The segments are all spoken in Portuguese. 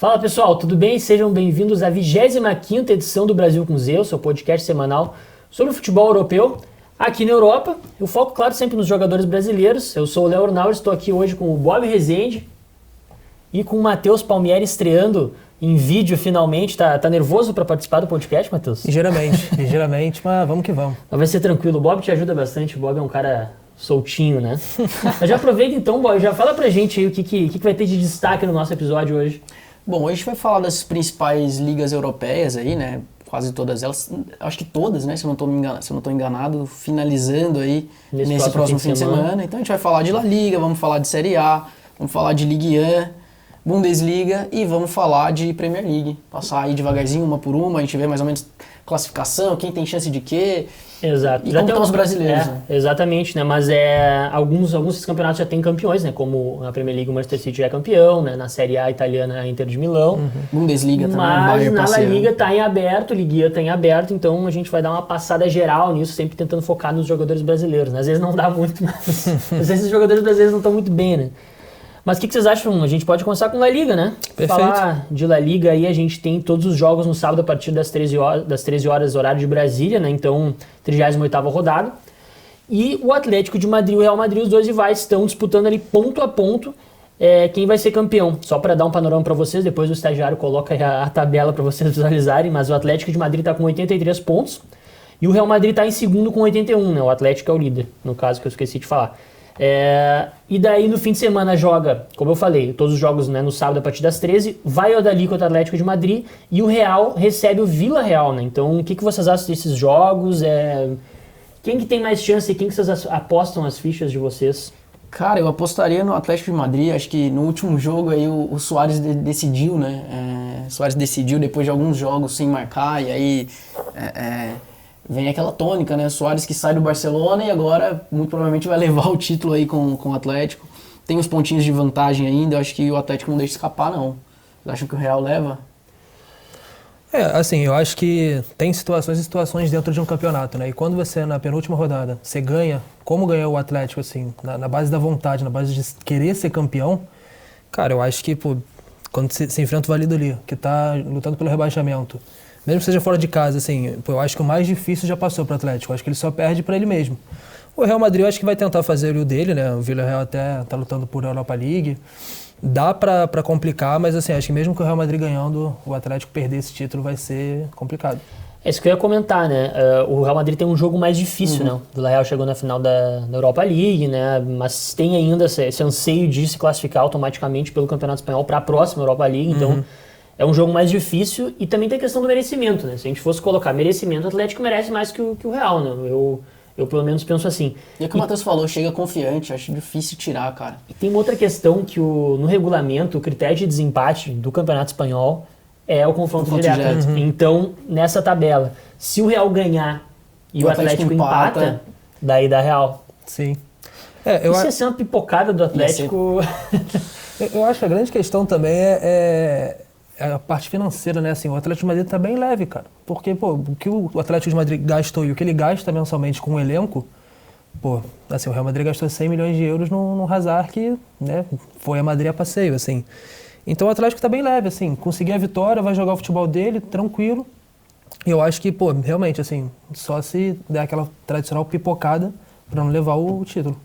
Fala pessoal, tudo bem? Sejam bem-vindos à 25ª edição do Brasil com Z, seu podcast semanal sobre o futebol europeu aqui na Europa. Eu foco, claro, sempre nos jogadores brasileiros. Eu sou o Léo Ornauer, estou aqui hoje com o Bob Rezende e com o Matheus Palmieri estreando em vídeo finalmente. Tá nervoso para participar do podcast, Matheus? Ligeiramente, mas vamos que vamos. Vai ser tranquilo, o Bob te ajuda bastante, o Bob é um cara soltinho, né? Mas já aproveita então, Bob, já fala pra gente aí o que vai ter de destaque no nosso episódio hoje. Bom, hoje a gente vai falar das principais ligas europeias aí, né? Quase todas elas, acho que todas, né? Se eu não tô enganado, finalizando aí nesse próximo fim de semana. Então a gente vai falar de La Liga, vamos falar de Série A, vamos falar de Ligue 1, Bundesliga e vamos falar de Premier League. Passar aí devagarzinho, uma por uma, a gente vê mais ou menos classificação, quem tem chance de quê. Exato. E já como estão os brasileiros, né? Exatamente, né? Mas alguns desses campeonatos já tem campeões, né? Como na Premier League o Manchester City já é campeão, né? Na Série A italiana a Inter de Milão. Bundesliga também. Mas na La Liga tá em aberto, Ligue 1 tá em aberto, então a gente vai dar uma passada geral nisso, sempre tentando focar nos jogadores brasileiros, né? Às vezes não dá muito, mas às vezes os jogadores brasileiros não estão muito bem, né? Mas o que vocês acham? A gente pode começar com La Liga, né? Perfeito. Falar de La Liga aí, a gente tem todos os jogos no sábado a partir das 13 horas, horário de Brasília, né? Então, 38ª rodada. E o Atlético de Madrid e o Real Madrid, os dois rivais, estão disputando ali ponto a ponto quem vai ser campeão. Só para dar um panorama para vocês, depois o estagiário coloca aí a tabela para vocês visualizarem, mas o Atlético de Madrid está com 83 pontos e o Real Madrid está em segundo com 81, né? O Atlético é o líder, no caso que eu esqueci de falar. E daí no fim de semana joga, como eu falei, todos os jogos, né, no sábado a partir das 13, vai o Dali contra o Atlético de Madrid e o Real recebe o Vila Real, né? Então o que vocês acham desses jogos? Quem que tem mais chance e quem que vocês apostam as fichas de vocês? Cara, eu apostaria no Atlético de Madrid. Acho que no último jogo aí o Suárez decidiu, né? Suárez decidiu depois de alguns jogos sem marcar e aí vem aquela tônica, né? Suárez que sai do Barcelona e agora muito provavelmente vai levar o título aí com o Atlético. Tem uns pontinhos de vantagem ainda, eu acho que o Atlético não deixa escapar, não. Vocês acham que o Real leva? Assim, eu acho que tem situações e situações dentro de um campeonato, né? E quando você, na penúltima rodada, você ganha, como ganhou o Atlético, assim, na base da vontade, na base de querer ser campeão, cara, eu acho que, quando você enfrenta o Valladolid, que tá lutando pelo rebaixamento, mesmo que seja fora de casa, assim, eu acho que o mais difícil já passou para o Atlético. Eu acho que ele só perde para ele mesmo. O Real Madrid, eu acho que vai tentar fazer o dele, né? O Villarreal até tá lutando por Europa League. Dá para complicar, mas assim, acho que mesmo que o Real Madrid ganhando, o Atlético perder esse título vai ser complicado. É isso que eu ia comentar, né? O Real Madrid tem um jogo mais difícil, né? O Villarreal chegou na final da Europa League, né? Mas tem ainda esse anseio de se classificar automaticamente pelo Campeonato Espanhol para a próxima Europa League, então é um jogo mais difícil e também tem a questão do merecimento, né? Se a gente fosse colocar merecimento, o Atlético merece mais que o Real, né? Eu pelo menos penso assim. E é como o Matheus falou, chega confiante, acho difícil tirar, cara. E tem uma outra questão que no regulamento, o critério de desempate do Campeonato Espanhol é o confronto direto. Então, nessa tabela, se o Real ganhar e o Atlético empata, daí dá Real. Sim. Isso ia ser uma pipocada do Atlético. Eu acho que a grande questão também é a parte financeira, né? Assim, o Atlético de Madrid tá bem leve, cara. Porque, o que o Atlético de Madrid gastou e o que ele gasta mensalmente com o elenco, assim, o Real Madrid gastou 100 milhões de euros no Hazard, que, né, foi a Madrid a passeio, assim. Então o Atlético tá bem leve, assim, conseguir a vitória, vai jogar o futebol dele, tranquilo. E eu acho que, realmente, assim, só se der aquela tradicional pipocada para não levar o título.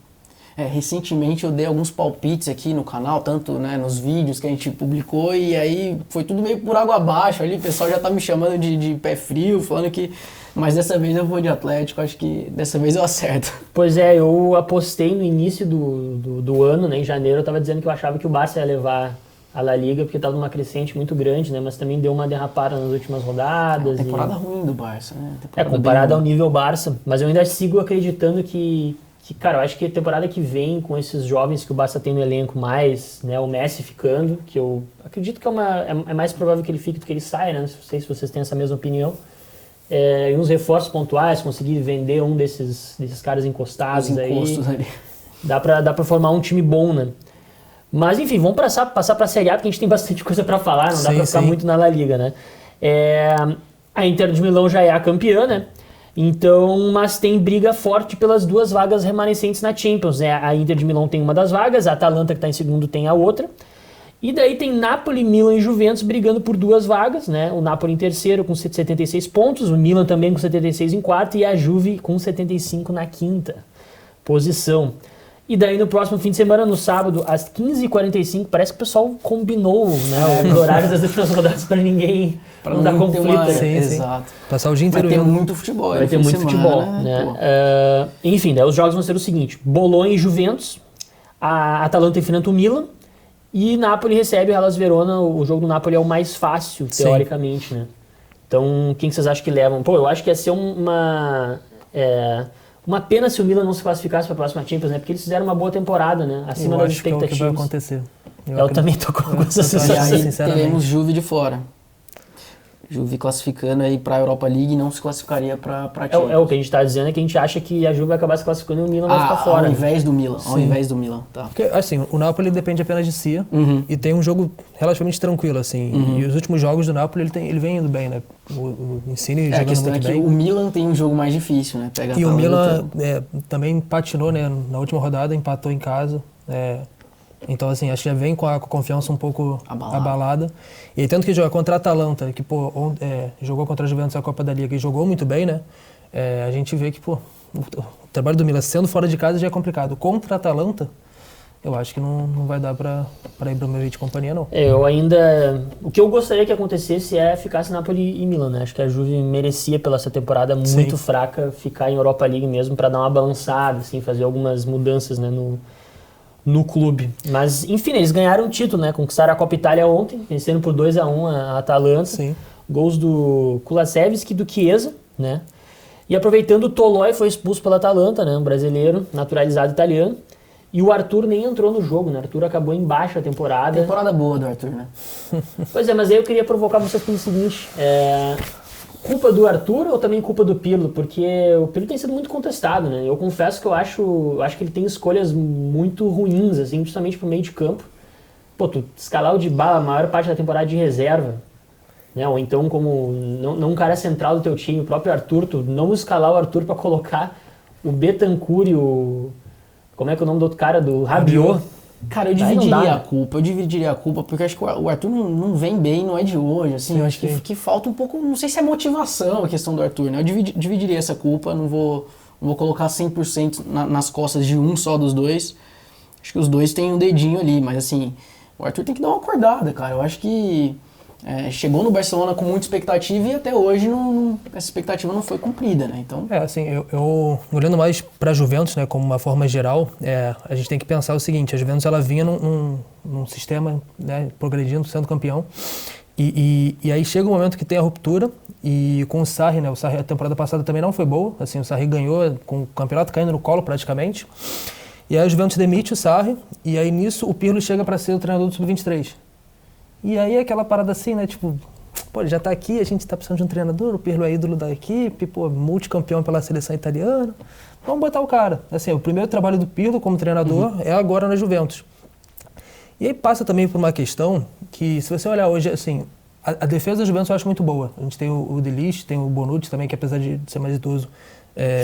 Recentemente eu dei alguns palpites aqui no canal, tanto, né, nos vídeos que a gente publicou, e aí foi tudo meio por água abaixo ali, o pessoal já tá me chamando de pé frio, falando que... Mas dessa vez eu vou de Atlético, acho que dessa vez eu acerto. Pois é, eu apostei no início do ano, né, em janeiro, eu tava dizendo que eu achava que o Barça ia levar a La Liga, porque tava numa crescente muito grande, né, mas também deu uma derrapada nas últimas rodadas. Temporada ruim do Barça, né? Comparado ao nível Barça, mas eu ainda sigo acreditando que, cara, eu acho que a temporada que vem, com esses jovens que o Barça tem no elenco mais, né, o Messi ficando, que eu acredito que é mais provável que ele fique do que ele saia, né, não sei se vocês têm essa mesma opinião, e uns reforços pontuais, conseguir vender um desses caras encostados aí, ali. Dá pra formar um time bom, né. Mas enfim, vamos passar pra Série A, porque a gente tem bastante coisa pra falar, não dá pra ficar muito na La Liga, né. A Inter de Milão já é a campeã, né. Então, mas tem briga forte pelas duas vagas remanescentes na Champions, né? A Inter de Milão tem uma das vagas, a Atalanta, que está em segundo, tem a outra. E daí tem Napoli, Milan e Juventus brigando por 2 vagas, né? O Napoli em terceiro com 76 pontos, o Milan também com 76 em quarto e a Juve com 75 na quinta posição. E daí no próximo fim de semana, no sábado, às 15h45, parece que o pessoal combinou, né, os horários das últimas rodadas para ninguém não dar conflito. Sim, exato. Passar o dia inteiro. Vai ter muito futebol. Vai ter muito futebol, né? Enfim, né, os jogos vão ser o seguinte: Bolonha e Juventus, a Atalanta enfrenta o Milan e Napoli recebe o Hellas Verona. O jogo do Napoli é o mais fácil, teoricamente, né? Então, quem vocês acham que levam? Pô, eu acho que ia ser uma pena se o Milan não se classificasse para a próxima Champions, né? Porque eles fizeram uma boa temporada, né? Acima das expectativas. Que é o que vai acontecer. Eu também tô com essa sensação. E aí teremos Juve de fora. Juve classificando aí para a Europa League e não se classificaria para Champions. O que a gente está dizendo é que a gente acha que a Juve vai acabar se classificando e o Milan vai ficar fora. Ao invés do Milan. Ao invés do Milan, tá. Porque, assim, o Napoli depende apenas de si e tem um jogo relativamente tranquilo, assim. E os últimos jogos do Napoli, ele vem indo bem, né? O Insigne jogando muito bem. O Milan tem um jogo mais difícil, né? Pega e o Milan também patinou, né? Na última rodada, empatou em casa. Então, assim, acho que já vem com a confiança um pouco abalada. E aí, tanto que joga contra a Atalanta, que, jogou contra a Juventus na Copa da Liga e jogou muito bem, né? A gente vê que, o trabalho do Milan sendo fora de casa já é complicado. Contra a Atalanta, eu acho que não vai dar para Ibrahimovic e companhia, não. O que eu gostaria que acontecesse ficasse Napoli e Milan, né? Acho que a Juve merecia, pela essa temporada muito fraca, ficar em Europa League mesmo para dar uma balançada, assim, fazer algumas mudanças, né, no clube. Mas, enfim, eles ganharam o título, né? Conquistaram a Copa Itália ontem, vencendo por 2-1 a Atalanta. Sim. Gols do Kulusevski e do Chiesa, né? E aproveitando, o Toloi foi expulso pela Atalanta, né? Um brasileiro, naturalizado italiano. E o Arthur nem entrou no jogo, né? O Arthur acabou embaixo da temporada. Temporada boa do Arthur, né? Pois mas aí eu queria provocar vocês pelo seguinte: culpa do Arthur ou também culpa do Pirlo? Porque o Pirlo tem sido muito contestado, né? Eu confesso que eu acho que ele tem escolhas muito ruins, assim, justamente pro meio de campo. Pô, tu escalar o Dybala a maior parte da temporada de reserva, né? Ou então como não um cara central do teu time, o próprio Arthur, tu não escalar o Arthur pra colocar o Bentancur e o... Como é que é o nome do outro cara? Do Rabiot. Cara, eu dividiria a culpa, porque eu acho que o Arthur não vem bem, não é de hoje, assim, eu acho que falta um pouco, não sei se é motivação a questão do Arthur, né? Eu dividiria essa culpa, não vou colocar 100% nas costas de um só dos dois, acho que os dois têm um dedinho ali, mas assim, o Arthur tem que dar uma acordada, cara, eu acho que chegou no Barcelona com muita expectativa e até hoje essa expectativa não foi cumprida, né? Então... assim, eu olhando mais para a Juventus, né, como uma forma geral, a gente tem que pensar o seguinte: a Juventus ela vinha num sistema, né, progredindo, sendo campeão, e aí chega um momento que tem a ruptura, e com o Sarri, né, a temporada passada também não foi boa, assim, o Sarri ganhou com o campeonato caindo no colo praticamente, e aí a Juventus demite o Sarri, e aí nisso o Pirlo chega para ser o treinador do Sub-23. E aí aquela parada assim, né, tipo, ele já tá aqui, a gente tá precisando de um treinador, o Pirlo é ídolo da equipe, multicampeão pela seleção italiana, vamos botar o cara. Assim, o primeiro trabalho do Pirlo como treinador é agora na Juventus. E aí passa também por uma questão que, se você olhar hoje, assim, a defesa da Juventus eu acho muito boa. A gente tem o De Ligt, tem o Bonucci também, que apesar de ser mais idoso...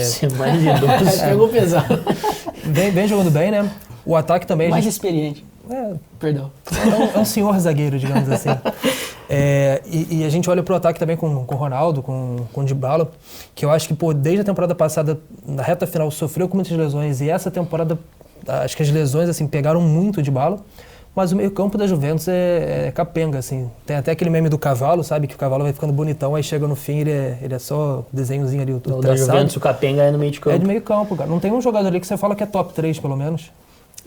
Ser mais idoso. Pegou pesado. Vem jogando bem, né? O ataque também... Mais experiente. Perdão. É um senhor zagueiro, digamos assim. E a gente olha pro ataque também com o Ronaldo, com o Dybala, que eu acho que, desde a temporada passada, na reta final, sofreu com muitas lesões, e essa temporada, acho que as lesões, assim, pegaram muito o Dybala, mas o meio-campo da Juventus é capenga, assim. Tem até aquele meme do cavalo, sabe? Que o cavalo vai ficando bonitão, aí chega no fim, ele é só desenhozinho ali, o traçado. Da Juventus, o capenga é no meio de campo. É de meio-campo, cara. Não tem um jogador ali que você fala que é top 3, pelo menos.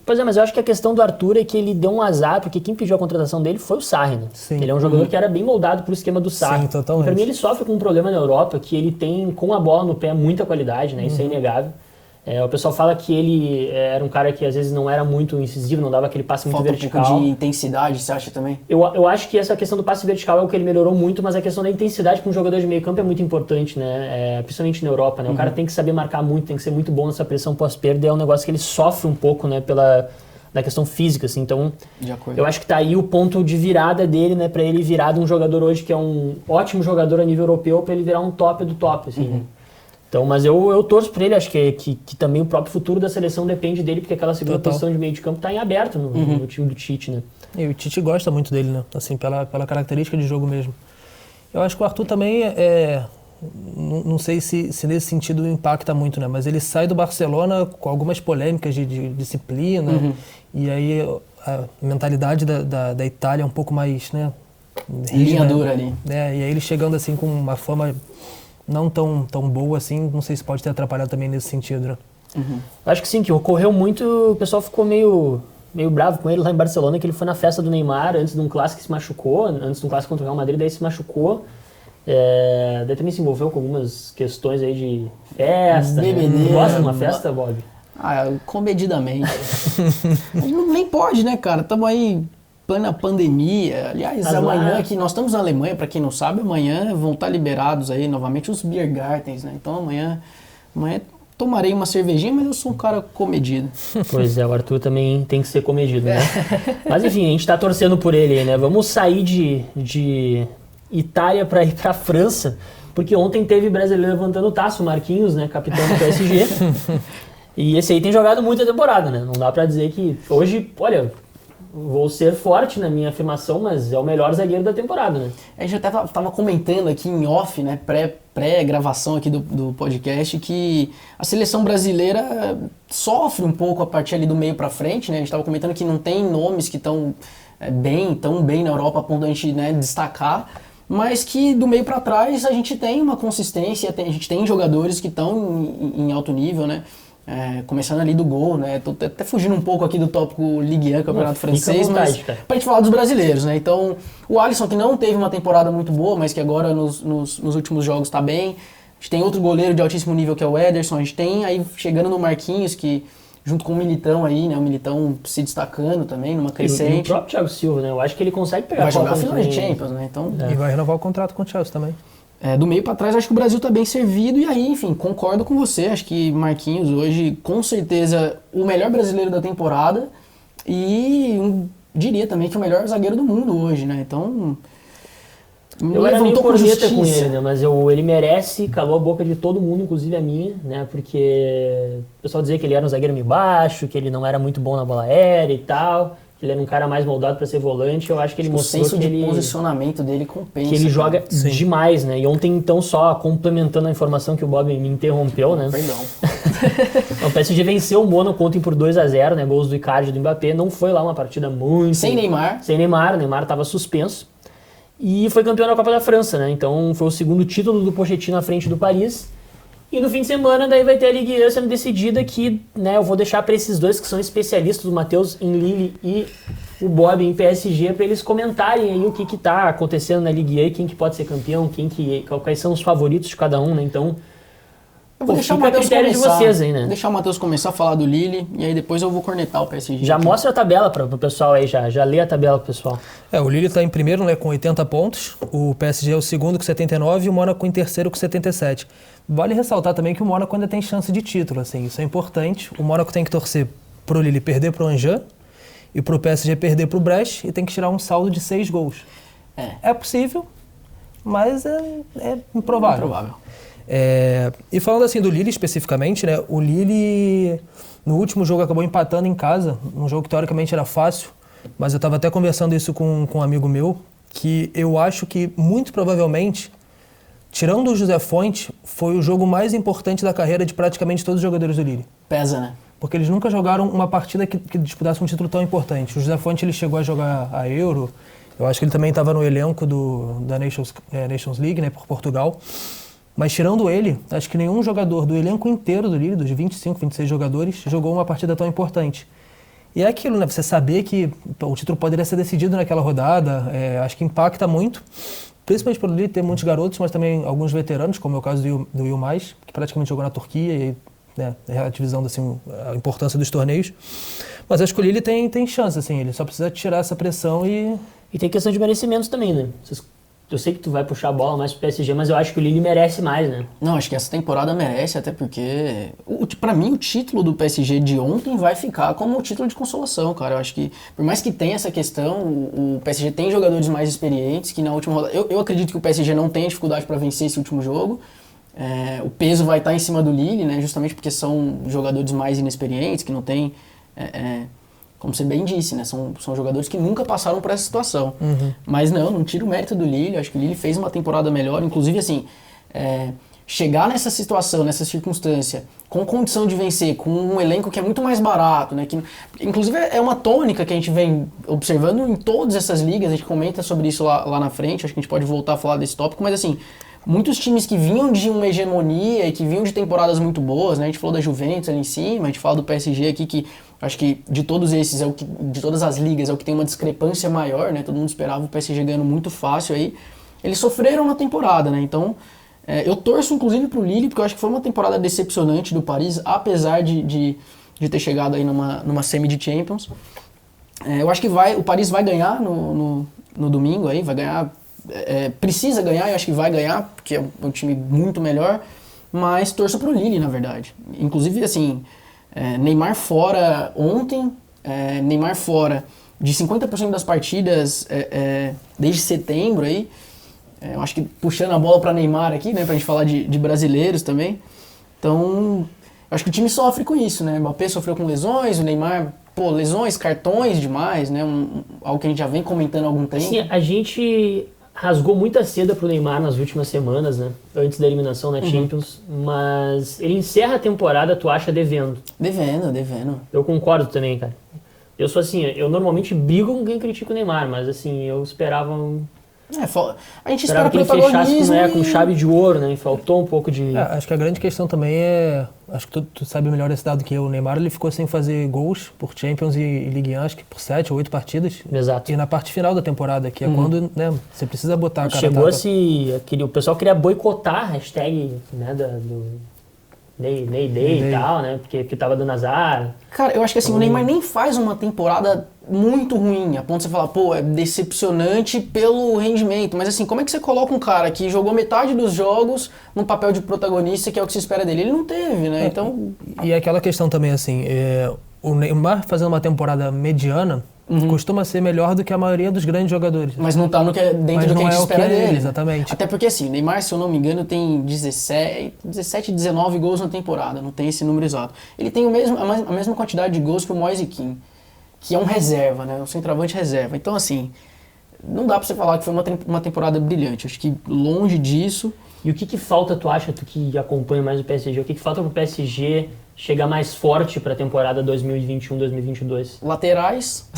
Pois mas eu acho que a questão do Arthur é que ele deu um azar, porque quem pediu a contratação dele foi o Sarri, né? Sim. Ele é um jogador que era bem moldado pro esquema do Sarri. Sim, totalmente. E pra mim ele sofre com um problema na Europa, que ele tem, com a bola no pé, muita qualidade, né? Isso é inegável. O pessoal fala que ele era um cara que às vezes não era muito incisivo, não dava aquele passe muito vertical. Falta um pouco de intensidade, você acha também? Eu acho que essa questão do passe vertical é o que ele melhorou muito, mas a questão da intensidade para um jogador de meio campo é muito importante, né? Principalmente na Europa, né? O cara tem que saber marcar muito, tem que ser muito bom nessa pressão pós-perda, é um negócio que ele sofre um pouco, né? Da questão física, assim. Então, eu acho que tá aí o ponto de virada dele, né? Pra ele virar de um jogador hoje que é um ótimo jogador a nível europeu, pra ele virar um top do top, assim, né? Então, mas eu torço por ele, acho que também o próprio futuro da seleção depende dele, porque aquela segunda posição de meio de campo está em aberto no time do Tite, né? E o Tite gosta muito dele, né? Assim, pela característica de jogo mesmo. Eu acho que o Arthur também não sei se nesse sentido impacta muito, né? Mas ele sai do Barcelona com algumas polêmicas de disciplina, e aí a mentalidade da Itália é um pouco mais, né? Linha dura ali. E aí ele chegando assim com uma fama não tão boa assim, não sei se pode ter atrapalhado também nesse sentido, né? Acho que sim, que ocorreu muito, o pessoal ficou meio bravo com ele lá em Barcelona, que ele foi na festa do Neymar antes de um clássico que se machucou, antes de um clássico contra o Real Madrid, daí se machucou. Daí também se envolveu com algumas questões aí de festa. Bebedeira. Tu gosta de uma festa, Bob? Comedidamente. Nem pode, né, cara? Estamos aí plena pandemia. Aliás, amanhã aqui, nós estamos na Alemanha, para quem não sabe, amanhã vão estar liberados aí novamente os beer gardens, né? Então amanhã tomarei uma cervejinha, mas eu sou um cara comedido. Pois é, o Arthur também tem que ser comedido, né? Mas enfim, a gente tá torcendo por ele aí, né? Vamos sair de Itália para ir pra França, porque ontem teve brasileiro levantando o taço, o Marquinhos, né? Capitão do PSG. E esse aí tem jogado muita temporada, né? Não dá pra dizer que... Hoje, olha, vou ser forte na minha afirmação, mas é o melhor zagueiro da temporada, né? A gente até tava comentando aqui em off, né? Pré-gravação aqui do podcast, que a seleção brasileira sofre um pouco a partir ali do meio pra frente, né? A gente tava comentando que não tem nomes que estão tão bem na Europa a ponto de a gente, né, destacar, mas que do meio pra trás a gente tem uma consistência, a gente tem jogadores que estão em alto nível, né? Começando ali do gol, né? Tô até fugindo um pouco aqui do tópico Ligue 1, Campeonato Francês, mas pra gente falar dos brasileiros, né? Então, o Alisson, que não teve uma temporada muito boa, mas que agora nos últimos jogos tá bem. A gente tem outro goleiro de altíssimo nível que é o Ederson. A gente tem aí chegando no Marquinhos, que junto com o Militão aí, né? O Militão se destacando também, numa crescente. E o próprio Thiago Silva, né? Eu acho que ele consegue pegar vai jogar a final de Champions, né? Então, E vai renovar o contrato com o Chelsea também. Do meio para trás, acho que o Brasil está bem servido. E aí, enfim, concordo com você. Acho que Marquinhos hoje, com certeza, o melhor brasileiro da temporada. E diria também que o melhor zagueiro do mundo hoje, né? Então, eu era meio corneta com ele, né? Mas ele merece, calou a boca de todo mundo, inclusive a minha, né? Porque o pessoal dizia que ele era um zagueiro meio baixo, que ele não era muito bom na bola aérea e tal. Ele era um cara mais moldado para ser volante. Eu acho que ele mostrou que o posicionamento dele compensa. Que ele joga demais, né? E ontem, então, só complementando a informação que o Bob me interrompeu, né? Perdão. O PSG venceu o Mônaco ontem por 2-0, né? Gols do Icardi e do Mbappé. Não foi lá uma partida muito... Sem Neymar. Sem Neymar. O Neymar estava suspenso. E foi campeão da Copa da França, né? Então, foi o segundo título do Pochettino à frente do Paris. E no fim de semana, daí vai ter a Ligue 1 sendo decidida que, né, eu vou deixar para esses dois que são especialistas, o Matheus em Lille e o Bob em PSG, para eles comentarem aí o que tá acontecendo na Ligue 1 e quem que pode ser campeão, quais são os favoritos de cada um, né? Então, eu vou deixar o Matheus começar, de vocês aí, né? Deixar o Matheus começar a falar do Lille e aí depois eu vou cornetar o PSG. Já aqui. Mostra a tabela para o pessoal aí, já lê a tabela pro pessoal. O Lille está em primeiro, né, com 80 pontos, o PSG é o segundo com 79 e o Mônaco em terceiro com 77. Vale ressaltar também que o Mônaco ainda tem chance de título, assim, isso é importante. O Mônaco tem que torcer pro Lille perder pro Angers e pro PSG perder pro Brest e tem que tirar um saldo de 6 gols. É possível, mas é improvável. E falando assim do Lille especificamente, né, o Lille no último jogo acabou empatando em casa, um jogo que teoricamente era fácil, mas eu estava até conversando isso com um amigo meu, que eu acho que muito provavelmente, tirando o José Fonte, foi o jogo mais importante da carreira de praticamente todos os jogadores do Lille. Pesa, né? Porque eles nunca jogaram uma partida que disputasse um título tão importante. O José Fonte ele chegou a jogar a Euro, eu acho que ele também estava no elenco da Nations League, né, por Portugal. Mas tirando ele, acho que nenhum jogador do elenco inteiro do Lille, dos 25, 26 jogadores, jogou uma partida tão importante. E é aquilo, né? Você saber que o título poderia ser decidido naquela rodada, acho que impacta muito. Principalmente pelo Lille ter muitos garotos, mas também alguns veteranos, como é o caso do Yilmaz, que praticamente jogou na Turquia, e né, relativizando assim, a importância dos torneios. Mas acho que o Lille tem chance, assim, ele só precisa tirar essa pressão e... E tem questão de merecimentos também, né? Eu sei que tu vai puxar a bola mais pro PSG, mas eu acho que o Lille merece mais, né? Não, acho que essa temporada merece, até porque... Pra mim, o título do PSG de ontem vai ficar como o título de consolação, cara. Eu acho que, por mais que tenha essa questão, o PSG tem jogadores mais experientes, que na última rodada... Eu acredito que o PSG não tem dificuldade para vencer esse último jogo. O peso vai estar em cima do Lille, né? Justamente porque são jogadores mais inexperientes, que não tem... como você bem disse, né? São jogadores que nunca passaram por essa situação. Mas não tira o mérito do Lille. Acho que o Lille fez uma temporada melhor. Inclusive, assim, chegar nessa situação, nessa circunstância, com condição de vencer, com um elenco que é muito mais barato, né? Que, inclusive, é uma tônica que a gente vem observando em todas essas ligas. A gente comenta sobre isso lá na frente. Acho que a gente pode voltar a falar desse tópico. Mas, assim, muitos times que vinham de uma hegemonia e que vinham de temporadas muito boas, né? A gente falou da Juventus ali em cima, a gente fala do PSG aqui, que acho que de todos esses, de todas as ligas, é o que tem uma discrepância maior, né? Todo mundo esperava o PSG ganhando muito fácil aí. Eles sofreram na temporada, né? Então, eu torço inclusive pro Lille, porque eu acho que foi uma temporada decepcionante do Paris, apesar de ter chegado aí numa semi de Champions. Eu acho que o Paris vai ganhar no domingo aí, vai ganhar, precisa ganhar, eu acho que vai ganhar, porque é um time muito melhor, mas torço pro Lille, na verdade. Inclusive, assim, Neymar fora ontem, Neymar fora de 50% das partidas desde setembro aí. Eu acho que puxando a bola para Neymar aqui, né, pra gente falar de brasileiros também. Então, eu acho que o time sofre com isso, né? O Mbappé sofreu com lesões, o Neymar, lesões, cartões demais, né? Algo que a gente já vem comentando há algum tempo. Sim, a gente rasgou muita seda pro Neymar nas últimas semanas, né? Antes da eliminação na Champions, mas ele encerra a temporada, tu acha, devendo? Devendo. Eu concordo também, cara. Eu sou assim, eu normalmente brigo com quem critica o Neymar, mas assim, eu esperava... a gente espera que ele fechasse com chave de ouro, né? Faltou um pouco de... acho que a grande questão também acho que tu sabe melhor esse dado que eu. O Neymar, ele ficou sem fazer gols por Champions e Ligue 1, acho que por 7 ou 8 partidas. Exato. E na parte final da temporada, que é quando, né, você precisa botar a cara. O pessoal queria boicotar a hashtag, né, do Ney Day e tal, né? Porque tava dando azar. Cara, eu acho que assim, o Neymar nem faz uma temporada muito ruim, a ponto de você falar, é decepcionante pelo rendimento. Mas assim, como é que você coloca um cara que jogou metade dos jogos no papel de protagonista, que é o que se espera dele? Ele não teve, né? Então... E aquela questão também, assim, o Neymar fazendo uma temporada mediana, costuma ser melhor do que a maioria dos grandes jogadores. Mas não tá dentro do que a gente espera dele. Exatamente. Até porque assim, o Neymar, se eu não me engano, tem 17, 19 gols na temporada, não tem esse número exato. Ele tem a mesma quantidade de gols que o Moise Kean, que é um reserva, né? Um centroavante reserva. Então assim, não dá pra você falar que foi uma temporada brilhante. Acho que longe disso. E o que falta, tu acha, tu que acompanha mais o PSG, o que falta pro PSG chegar mais forte para a temporada 2021-2022? Laterais.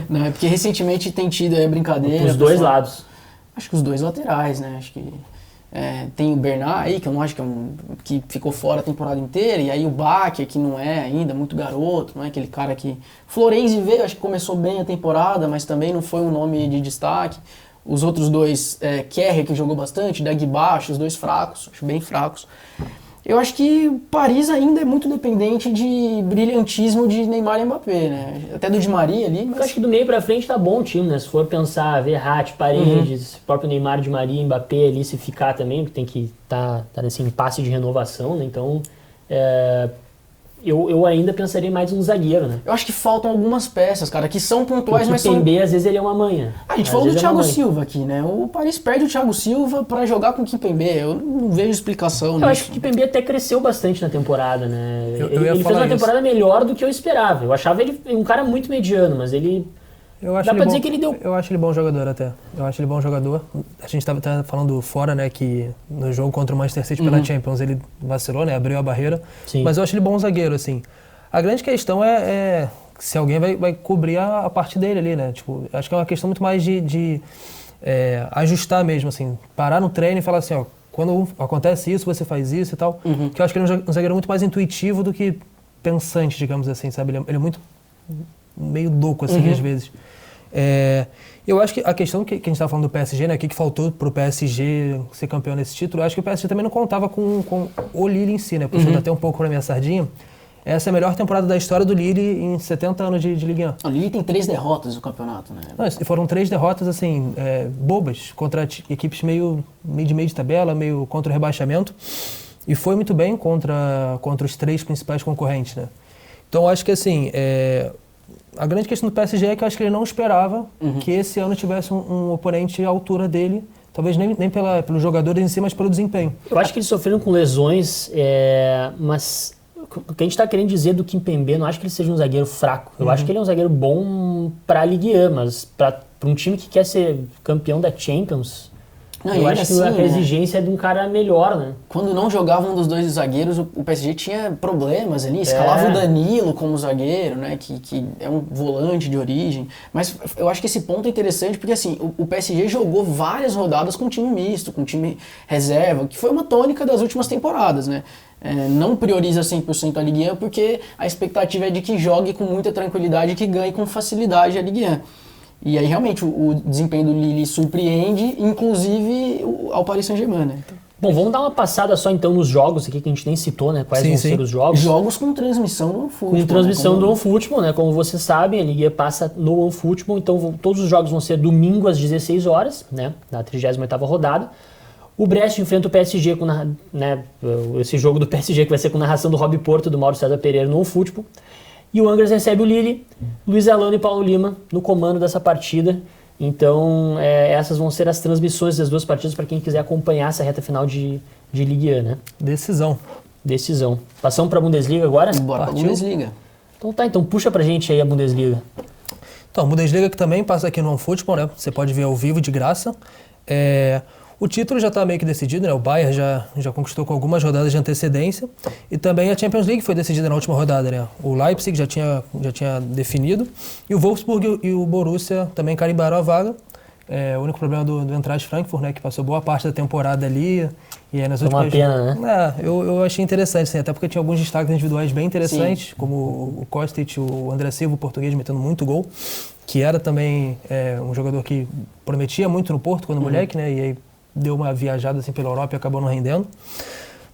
Não, é porque recentemente tem tido aí a brincadeira. Os dois lados. Acho que os dois laterais, né? Acho que tem o Bernat aí, que eu não acho que ficou fora a temporada inteira, e aí o Bach, que não é ainda muito garoto, não é aquele cara que... Florenzi veio, acho que começou bem a temporada, mas também não foi um nome de destaque. Os outros dois, Kerr, que jogou bastante, Dagba, os dois fracos, acho bem fracos. Eu acho que Paris ainda é muito dependente de brilhantismo de Neymar e Mbappé, né? Até do Di Maria ali, mas... Eu acho que do meio pra frente tá bom o time, né? Se for pensar, Verratti, Paredes, próprio Neymar, Di Maria, Mbappé ali, se ficar também, porque tem que tá nesse impasse de renovação, né? Então, eu ainda pensaria mais no zagueiro, né? Eu acho que faltam algumas peças, cara, que são pontuais, mas são... O Kimpembe, às vezes, ele é uma manha. A gente falou do Thiago Silva aqui, né? O Paris perde o Thiago Silva pra jogar com o Kimpembe. Eu não vejo explicação nisso. Eu acho que o Kimpembe até cresceu bastante na temporada, né? Ele fez uma temporada melhor do que eu esperava. Eu achava ele um cara muito mediano, mas ele... Dá pra dizer que ele deu... Eu acho ele bom jogador até. Eu acho ele bom jogador. A gente estava falando fora, né, que no jogo contra o Manchester City pela Champions ele vacilou, né, abriu a barreira. Sim. Mas eu acho ele bom zagueiro, assim. A grande questão é se alguém vai cobrir a parte dele ali, né? Tipo, acho que é uma questão muito mais de ajustar mesmo, assim. Parar no treino e falar assim, ó, quando acontece isso, você faz isso e tal. Que eu acho que ele é um zagueiro muito mais intuitivo do que pensante, digamos assim, sabe? Ele é muito meio louco, assim, às vezes. Eu acho que a questão que a gente estava falando do PSG, né? O que faltou pro PSG ser campeão nesse título, eu acho que o PSG também não contava com o Lille em si, né? Puxando até um pouco pra minha sardinha. Essa é a melhor temporada da história do Lille em 70 anos de Ligue 1. O Lille tem 3 derrotas no campeonato, né? Não, foram 3 derrotas, assim, bobas, contra equipes meio de tabela, meio contra o rebaixamento. E foi muito bem contra os 3 principais concorrentes, né? Então, acho que, assim, a grande questão do PSG é que eu acho que ele não esperava que esse ano tivesse um oponente à altura dele, talvez nem pelos jogadores em si, mas pelo desempenho. Eu acho que eles sofreram com lesões, mas o que a gente está querendo dizer do Kimpembe, não acho que ele seja um zagueiro fraco. Eu acho que ele é um zagueiro bom para a Ligue 1, mas para um time que quer ser campeão da Champions, eu acho que a exigência é de um cara melhor, né? Quando não jogava um dos dois zagueiros, o PSG tinha problemas ali, escalava o Danilo como zagueiro, né, que é um volante de origem. Mas eu acho que esse ponto é interessante porque assim, o PSG jogou várias rodadas com time misto, com time reserva, que foi uma tônica das últimas temporadas, né? Não prioriza 100% a Ligue 1 porque a expectativa é de que jogue com muita tranquilidade e que ganhe com facilidade a Ligue 1. E aí, realmente, o desempenho do Lille surpreende, inclusive ao Paris Saint-Germain, né? Bom, vamos dar uma passada só então nos jogos aqui, que a gente nem citou, né? Quais vão ser os jogos. Jogos com transmissão do OneFootball. Com transmissão do OneFootball, né? Como vocês sabem, a Liga passa no OneFootball, então todos os jogos vão ser domingo às 16 horas, né? Na 38ª rodada. O Brest enfrenta o PSG, esse jogo do PSG que vai ser com narração do Rob Porto e do Mauro César Pereira no OneFootball. E o Angers recebe o Lille, Luiz Alano e Paulo Lima no comando dessa partida. Então, essas vão ser as transmissões das duas partidas para quem quiser acompanhar essa reta final de Ligue 1, né? Decisão. Passamos para a Bundesliga agora? Bora para a Bundesliga. Então puxa pra gente aí a Bundesliga. Então, a Bundesliga que também passa aqui no OneFootball, né? Você pode ver ao vivo de graça. O título já está meio que decidido, né? O Bayern já conquistou com algumas rodadas de antecedência. E também a Champions League foi decidida na última rodada, né? O Leipzig já tinha definido. E o Wolfsburg e o Borussia também carimbaram a vaga. O único problema do Eintracht Frankfurt, né? Que passou boa parte da temporada ali. E aí nas últimas... Uma pena, né? Eu achei interessante, assim, até porque tinha alguns destaques individuais bem interessantes, como o Kostic, o André Silva, o português, metendo muito gol. Que era também um jogador que prometia muito no Porto quando moleque, né? E aí deu uma viajada assim pela Europa e acabou não rendendo.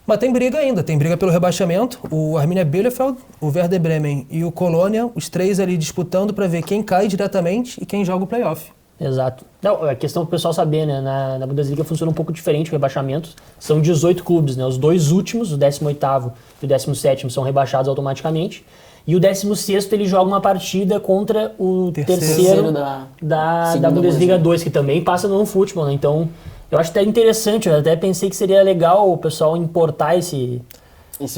Mas tem briga ainda, tem briga pelo rebaixamento. O Arminia Bielefeld, o Werder Bremen e o Colônia, os três ali disputando para ver quem cai diretamente e quem joga o playoff. Exato. Não, a questão para o pessoal saber, né? Na Bundesliga funciona um pouco diferente o rebaixamento. São 18 clubes, né? Os dois últimos, o 18º e o 17º, são rebaixados automaticamente. E o 16º ele joga uma partida contra o terceiro da Bundesliga 2, que também passa no OneFootball, né? Então, eu acho até interessante, eu até pensei que seria legal o pessoal importar esse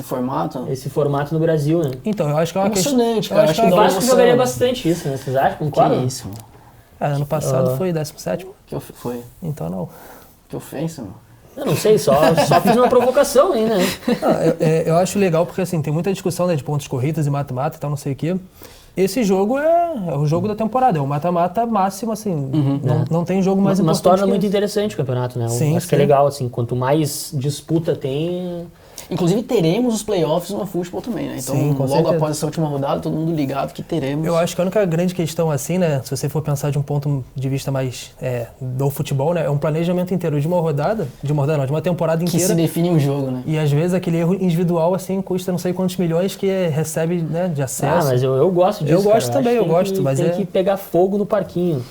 formato no Brasil, né? Então, eu acho que é uma questão... Cara, acho que o Vasco jogaria bastante isso, né? Vocês acham? Concordo? Que isso, mano? Ano passado foi 17º. Foi. Então não. Que ofensa, mano. Eu não sei, só fiz uma provocação aí, né? Eu acho legal porque assim, tem muita discussão, né, de pontos corridos e mata-mata e tal, não sei o quê. Esse jogo é o jogo da temporada, é o mata-mata máximo, assim, não tem jogo mais importante. Mas torna muito interessante o campeonato, né? Acho que é legal, assim, quanto mais disputa tem... Inclusive teremos os playoffs no futebol também, né? Então logo certeza. Após essa última rodada, todo mundo ligado que teremos. Eu acho que a única grande questão assim, né, se você for pensar de um ponto de vista mais do futebol, né, é um planejamento inteiro de uma temporada inteira. Que se define um jogo, né? E às vezes aquele erro individual assim custa não sei quantos milhões que recebe, né, de acesso. Mas eu gosto disso. Eu gosto também, mas tem que pegar fogo no parquinho.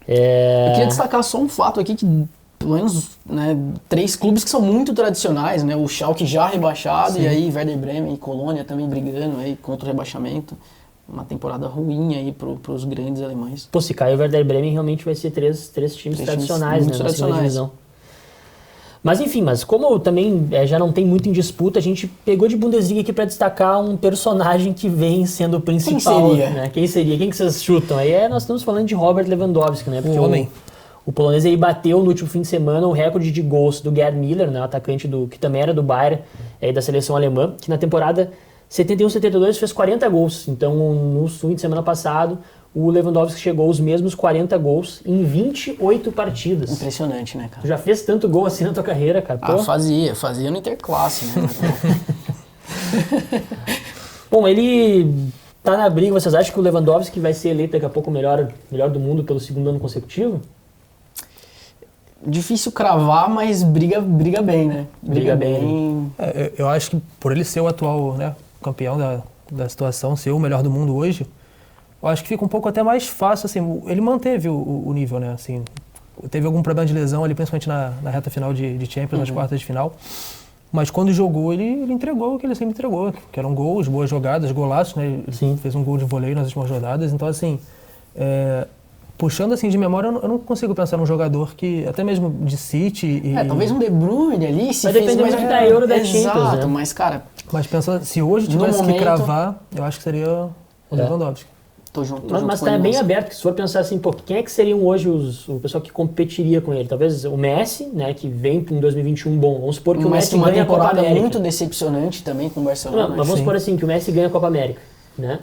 Eu queria destacar só um fato aqui que pelo menos, né, 3 clubes que são muito tradicionais, né? O Schalke já rebaixado, e aí Werder Bremen e Colônia também brigando aí contra o rebaixamento. Uma temporada ruim aí pros grandes alemães. Pô, se cair o Werder Bremen, realmente vai ser três times tradicionais, né? Na segunda divisão. Mas enfim, como também já não tem muito em disputa, a gente pegou de Bundesliga aqui para destacar um personagem que vem sendo o principal. Quem seria? Né? Quem seria? Quem que vocês chutam? Aí nós estamos falando de Robert Lewandowski, né? Porque o polonês ele bateu no último fim de semana o recorde de gols do Gerd Müller, né, o atacante que também era do Bayern, da seleção alemã, que na temporada 71-72 fez 40 gols. Então, no fim de semana passado, o Lewandowski chegou aos mesmos 40 gols em 28 partidas. Impressionante, né, cara? Tu já fez tanto gol assim na tua carreira, cara? Pô. Fazia no Interclasse, né? Bom, ele tá na briga. Vocês acham que o Lewandowski vai ser eleito daqui a pouco o melhor do mundo pelo segundo ano consecutivo? Difícil cravar, mas briga bem, né? Briga bem. Eu acho que por ele ser o atual, né, campeão da situação, ser o melhor do mundo hoje, eu acho que fica um pouco até mais fácil, assim, ele manteve o nível, né, assim, teve algum problema de lesão ali, principalmente na reta final de Champions, nas quartas de final, mas quando jogou, ele entregou o que ele sempre entregou, que eram gols, boas jogadas, golaços, né, ele fez um gol de voleio nas últimas rodadas, então assim, puxando assim de memória, eu não consigo pensar num jogador que, até mesmo de City e... talvez um De Bruyne ali, se vai depender muito da Euro da Champions, exato, né? mas cara... Mas pensa, se hoje tivesse que cravar, eu acho que seria o Lewandowski. Tô junto mas com tá ele, bem moça. aberto, que se for pensar assim, pô, quem é que seriam hoje o pessoal que competiria com ele? Talvez o Messi, né, que vem em 2021 bom. Vamos supor que o Messi uma ganha a Copa temporada América. muito decepcionante também com o Barcelona. Não, mas vamos supor assim, que o Messi ganha a Copa América, né?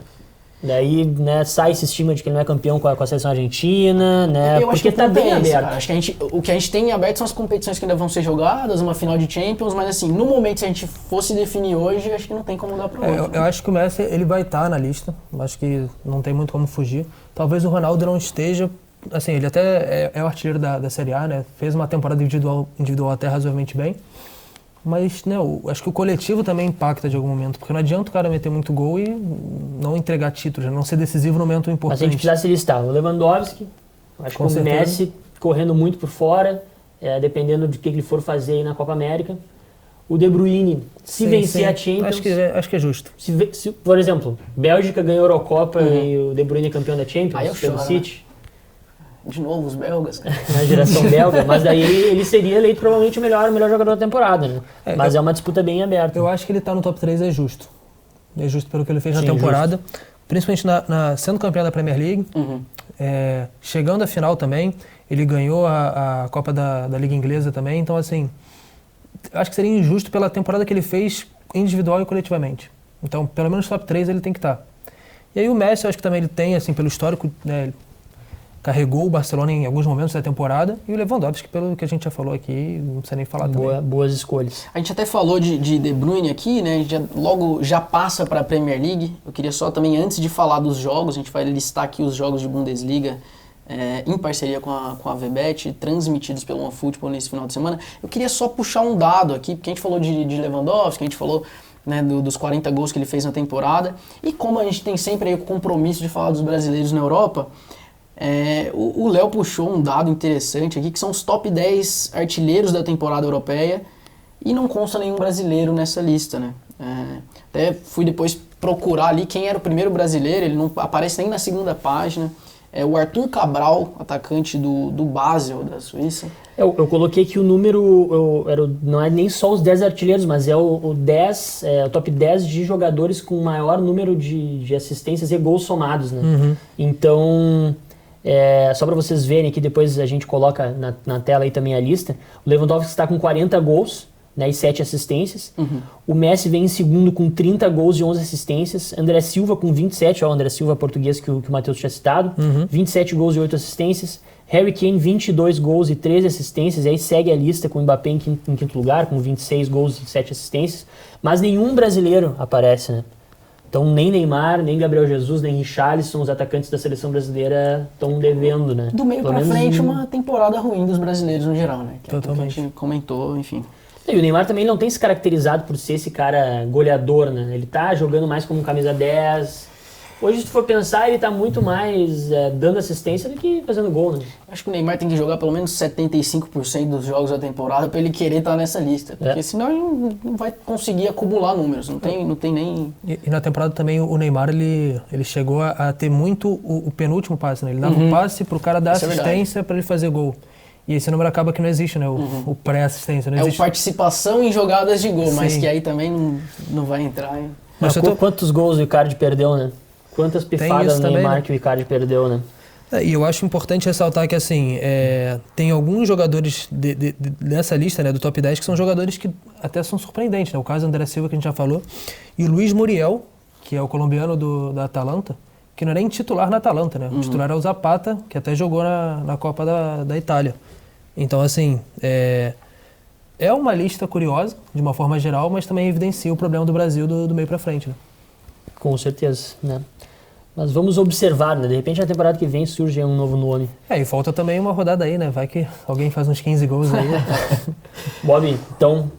Daí, né, sai esse estigma de que ele não é campeão com a seleção argentina, né? Eu acho porque que tá bem aberto. Cara. Acho que o que a gente tem em aberto são as competições que ainda vão ser jogadas, uma final de Champions, mas assim, no momento, se a gente fosse definir hoje, acho que não tem como dar pra outro. Eu acho que o Messi, ele vai estar na lista, acho que não tem muito como fugir. Talvez o Ronaldo não esteja, assim, ele até é o artilheiro da Série A, né? Fez uma temporada individual até razoavelmente bem. Mas, né, acho que o coletivo também impacta de algum momento, porque não adianta o cara meter muito gol e não entregar títulos, não ser decisivo no momento importante. Mas se a gente precisasse listar o Lewandowski, acho que o Messi correndo muito por fora, dependendo de que ele for fazer aí na Copa América. O De Bruyne, se vencer a Champions... Acho que é justo. Se, por exemplo, Bélgica ganhou a Eurocopa e o De Bruyne é campeão da Champions pelo City. De novo, os belgas. Na geração belga, mas daí ele seria eleito provavelmente o melhor jogador da temporada, né? Mas é uma disputa bem aberta. Eu acho que ele tá no top 3 é justo. É justo pelo que ele fez na temporada. Justo. Principalmente sendo campeão da Premier League. Chegando à final também. Ele ganhou a Copa da Liga Inglesa também. Então, assim, acho que seria injusto pela temporada que ele fez individual e coletivamente. Então, pelo menos top 3 ele tem que estar. E aí o Messi, eu acho que também ele tem, assim, pelo histórico, né, carregou o Barcelona em alguns momentos da temporada, e o Lewandowski, pelo que a gente já falou aqui, não precisa nem falar também. Boas escolhas. A gente até falou de De Bruyne aqui, né? A gente logo já passa para a Premier League. Eu queria só também, antes de falar dos jogos, a gente vai listar aqui os jogos de Bundesliga em parceria com a VBET, transmitidos pelo OneFootball nesse final de semana. Eu queria só puxar um dado aqui, porque a gente falou de Lewandowski, a gente falou, né, dos 40 gols que ele fez na temporada, e como a gente tem sempre aí o compromisso de falar dos brasileiros na Europa, o Léo puxou um dado interessante aqui, que são os top 10 artilheiros da temporada europeia, e não consta nenhum brasileiro nessa lista, né? Até fui depois procurar ali quem era o primeiro brasileiro, ele não aparece nem na segunda página. É o Arthur Cabral, atacante do Basel, da Suíça. Eu coloquei que o número não é nem só os 10 artilheiros, mas é o top 10 de jogadores com maior número de assistências e gols somados, né? Uhum. Então, só para vocês verem aqui, depois a gente coloca na tela aí também a lista. O Lewandowski está com 40 gols, né, e 7 assistências. Uhum. O Messi vem em segundo com 30 gols e 11 assistências. André Silva com 27, o André Silva português que o Matheus tinha citado, 27 gols e 8 assistências. Harry Kane, 22 gols e 13 assistências, e aí segue a lista com o Mbappé em quinto lugar, com 26 gols e 7 assistências. Mas nenhum brasileiro aparece, né? Então nem Neymar, nem Gabriel Jesus, nem Richarlison, os atacantes da seleção brasileira estão devendo, né? Do meio pra frente, uma temporada ruim dos brasileiros no geral, né? Que totalmente. A gente comentou, enfim. E o Neymar também não tem se caracterizado por ser esse cara goleador, né? Ele tá jogando mais como camisa 10. Hoje, se tu for pensar, ele tá muito mais dando assistência do que fazendo gol, né? Acho que o Neymar tem que jogar pelo menos 75% dos jogos da temporada pra ele querer estar nessa lista. Porque senão ele não vai conseguir acumular números. Não tem nem... E na temporada também o Neymar, ele chegou a ter muito o penúltimo passe, né? Ele dava um passe pro cara dar assistência pra ele fazer gol. E esse número acaba que não existe, né? O pré-assistência. Não existe. Participação em jogadas de gol, mas que aí também não vai entrar. Hein? Mas quantos gols o Icardi perdeu, né? Quantas pifadas no Neymar que o Icardi perdeu, né? E eu acho importante ressaltar que, assim, tem alguns jogadores dessa lista, né, do top 10, que são jogadores que até são surpreendentes, né? O caso do André Silva, que a gente já falou, e o Luiz Muriel, que é o colombiano da Atalanta, que não é nem titular na Atalanta, né? O titular é o Zapata, que até jogou na Copa da Itália. Então, assim, é uma lista curiosa, de uma forma geral, mas também evidencia o problema do Brasil do meio pra frente, né? Com certeza, né? Mas vamos observar, né? De repente, na temporada que vem surge um novo nome. E falta também uma rodada aí, né? Vai que alguém faz uns 15 gols aí. Bob, então,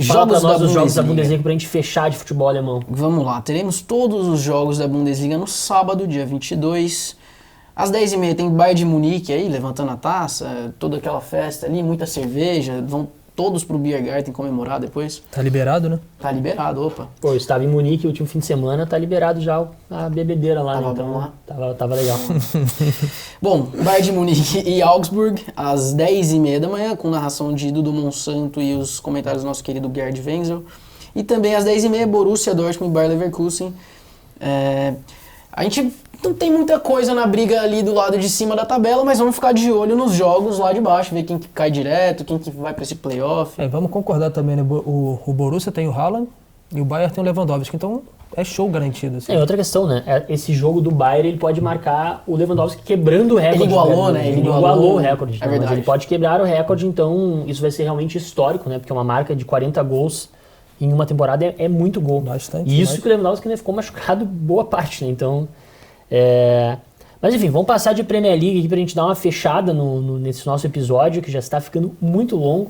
fala pra nós os jogos da Bundesliga pra gente fechar de futebol alemão. Vamos lá, teremos todos os jogos da Bundesliga no sábado, dia 22. Às 10h30 tem Bayern de Munique aí, levantando a taça, toda aquela festa ali, muita cerveja. Vão todos pro Biergarten comemorar depois. Tá liberado, né? Tá liberado, opa. Pô, eu estava em Munique o último fim de semana, tá liberado já a bebedeira lá, Tava né? Então bom lá? tava legal. Bom, Bayern de Munique e Augsburg, às 10h30 da manhã, com narração de Dudu Monsanto e os comentários do nosso querido Gerd Wenzel. E também às 10h30, Borussia Dortmund e Bayer Leverkusen. A gente não tem muita coisa na briga ali do lado de cima da tabela, mas vamos ficar de olho nos jogos lá de baixo, ver quem que cai direto, quem que vai para esse playoff. Vamos concordar também, né? O Borussia tem o Haaland e o Bayern tem o Lewandowski, então é show garantido. Assim. Outra questão, né? Esse jogo do Bayern, ele pode marcar o Lewandowski quebrando o recorde. Ele igualou, né? Ele igualou o recorde. É verdade. Mas ele pode quebrar o recorde, então isso vai ser realmente histórico, né? Porque uma marca de 40 gols em uma temporada é muito gol. Bastante. E isso que o Lewandowski ainda ficou machucado boa parte, né? Então... Mas enfim, vamos passar de Premier League aqui pra gente dar uma fechada nesse nosso episódio, que já está ficando muito longo.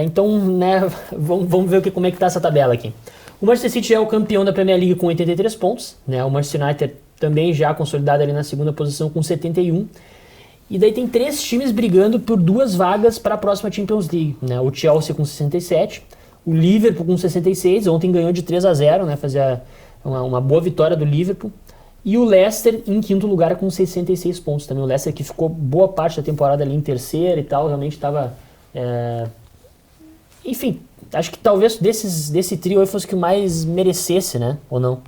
Então, né, vamos ver como é que tá essa tabela aqui. O Manchester City é o campeão da Premier League com 83 pontos, né? O Manchester United também já consolidado ali na segunda posição com 71. E daí tem 3 times brigando por 2 vagas para a próxima Champions League, né? O Chelsea com 67, o Liverpool com 66, ontem ganhou de 3-0, né? Fazia uma boa vitória do Liverpool. E o Leicester em 5º lugar com 66 pontos também. O Leicester que ficou boa parte da temporada ali em terceiro e tal, realmente estava... Enfim, acho que talvez desse trio aí fosse o que mais merecesse, né? Ou não?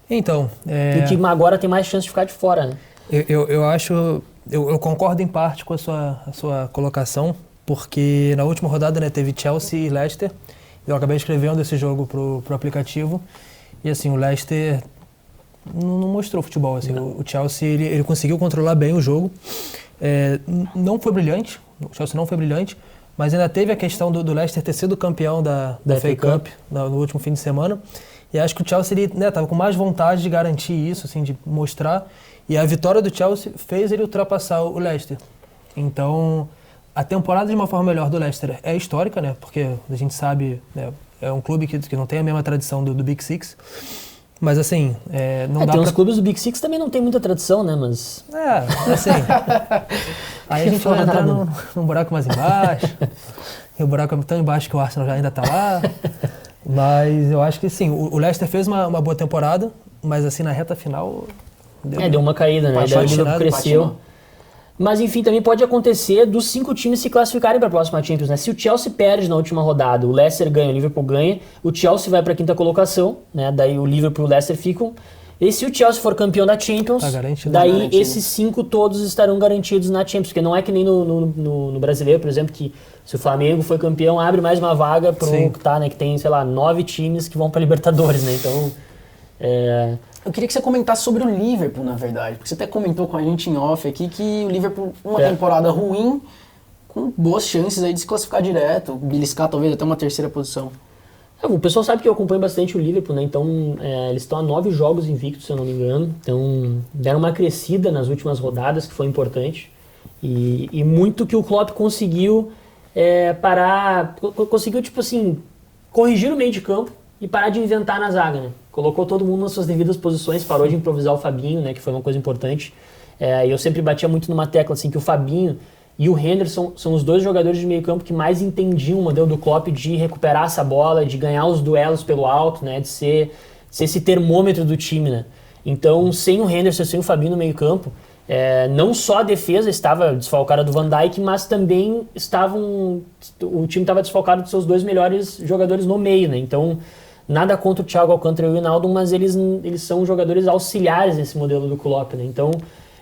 Então... E o que agora tem mais chance de ficar de fora, né? Eu acho... Eu concordo em parte com a sua colocação, porque na última rodada, né, teve Chelsea e Leicester. Eu acabei escrevendo esse jogo pro aplicativo. E assim, o Leicester não mostrou futebol. Assim. O Chelsea ele conseguiu controlar bem o jogo. Não foi brilhante, o Chelsea não foi brilhante, mas ainda teve a questão do Leicester ter sido campeão da FA Cup no último fim de semana. E acho que o Chelsea estava com mais vontade de garantir isso, assim, de mostrar. E a vitória do Chelsea fez ele ultrapassar o Leicester. Então, a temporada de uma forma melhor do Leicester é histórica, né? Porque a gente sabe, né, é um clube que não tem a mesma tradição do Big Six. Mas assim, não dá tem uns clubes do Big Six também não tem muita tradição, né? Mas... assim... aí a gente vai entrar num buraco mais embaixo. E o buraco é tão embaixo que o Arsenal já ainda está lá. Mas eu acho que sim, o Leicester fez uma boa temporada, mas assim, na reta final... Deu uma caída, né? Daí o Liverpool cresceu. Mas enfim, também pode acontecer dos 5 times se classificarem para a próxima Champions, né? Se o Chelsea perde na última rodada, o Leicester ganha, o Liverpool ganha, o Chelsea vai para a 5ª colocação, né? Daí o Liverpool e o Leicester ficam. E se o Chelsea for campeão da Champions, daí esses 5 todos estarão garantidos na Champions, porque não é que nem no brasileiro, por exemplo, que se o Flamengo foi campeão, abre mais uma vaga pro que tá, né? Que tem, sei lá, 9 times que vão para Libertadores, né? Então, Eu queria que você comentasse sobre o Liverpool, na verdade, porque você até comentou com a gente em off aqui que o Liverpool, uma temporada ruim, com boas chances aí de se classificar direto, beliscar talvez até uma 3ª posição. O pessoal sabe que eu acompanho bastante o Liverpool, né? Então eles estão a 9 jogos invictos, se eu não me engano. Então deram uma crescida nas últimas rodadas, que foi importante. E muito que o Klopp conseguiu parar, conseguiu, tipo assim, corrigir o meio de campo e parar de inventar na zaga, né? Colocou todo mundo nas suas devidas posições, parou de improvisar o Fabinho, né? Que foi uma coisa importante. E eu sempre batia muito numa tecla, assim, que o Fabinho e o Henderson são os 2 jogadores de meio campo que mais entendiam o modelo do Klopp de recuperar essa bola, de ganhar os duelos pelo alto, né? De ser esse termômetro do time, né? Então, sem o Henderson, sem o Fabinho no meio campo, não só a defesa estava desfalcada do Van Dijk, mas também o time estava desfalcado dos seus 2 melhores jogadores no meio, né? Então, nada contra o Thiago Alcântara e o Wijnaldum, mas eles são jogadores auxiliares nesse modelo do Klopp, né? Então,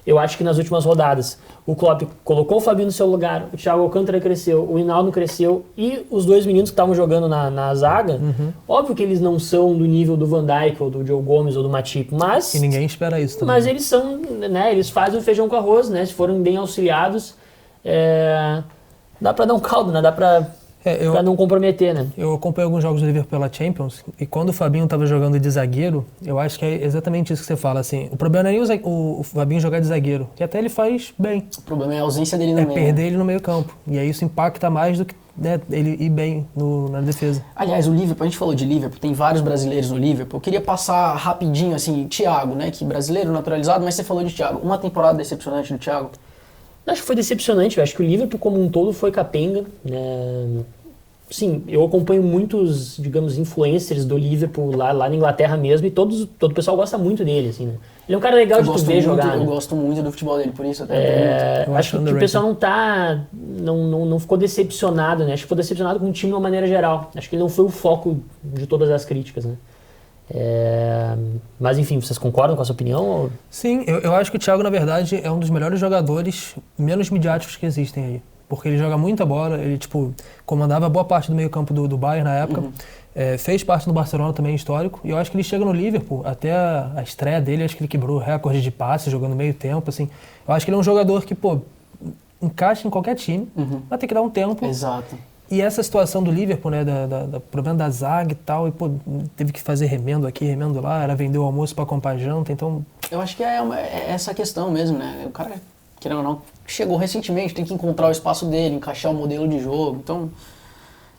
eu acho que nas últimas rodadas o Klopp colocou o Fabinho no seu lugar, o Thiago Alcântara cresceu, o Wijnaldum cresceu e os 2 meninos que estavam jogando na zaga, óbvio que eles não são do nível do Van Dijk ou do Joe Gomes ou do Matip, mas... E ninguém espera isso também. Mas eles são, né, eles fazem o feijão com arroz, né, se forem bem auxiliados, dá pra dar um caldo, né, dá pra não comprometer, né. Eu acompanhei alguns jogos do Liverpool pela Champions e quando o Fabinho estava jogando de zagueiro, eu acho que é exatamente isso que você fala, assim, o problema não é nem o Fabinho jogar de zagueiro, que até ele faz bem. O problema é a ausência dele no meio. Perder ele no meio campo, e aí isso impacta mais do que, né, ele ir bem na defesa. Aliás, o Liverpool, a gente falou de Liverpool, tem vários brasileiros no Liverpool, eu queria passar rapidinho, assim, Thiago, né, que brasileiro naturalizado, mas você falou de Thiago, uma temporada decepcionante do Thiago? Acho que foi decepcionante. Eu acho que o Liverpool como um todo foi capenga, né? Sim, eu acompanho muitos, digamos, influencers do Liverpool lá na Inglaterra mesmo e todo o pessoal gosta muito dele, assim, né? Ele é um cara legal de tu ver jogar, né? Eu gosto muito do futebol dele, por isso até eu acho que o pessoal não ficou decepcionado, né? Acho que ficou decepcionado com o time de uma maneira geral. Acho que ele não foi o foco de todas as críticas, né? Mas enfim, vocês concordam com essa opinião? Ou? Sim, eu acho que o Thiago, na verdade, é um dos melhores jogadores menos midiáticos que existem aí. Porque ele joga muita bola, ele, tipo, comandava boa parte do meio-campo do Bayern na época, fez parte do Barcelona também, histórico, e eu acho que ele chega no Liverpool, até a estreia dele, acho que ele quebrou o recorde de passe jogando meio tempo, assim. Eu acho que ele é um jogador que, pô, encaixa em qualquer time, vai ter que dar um tempo. Exato. E essa situação do Liverpool, né, do problema da zaga e tal, e pô, teve que fazer remendo aqui, remendo lá, era vender o almoço pra comprar janta, então... Eu acho que é essa questão mesmo, né? O cara, querendo ou não, chegou recentemente, tem que encontrar o espaço dele, encaixar o modelo de jogo, então...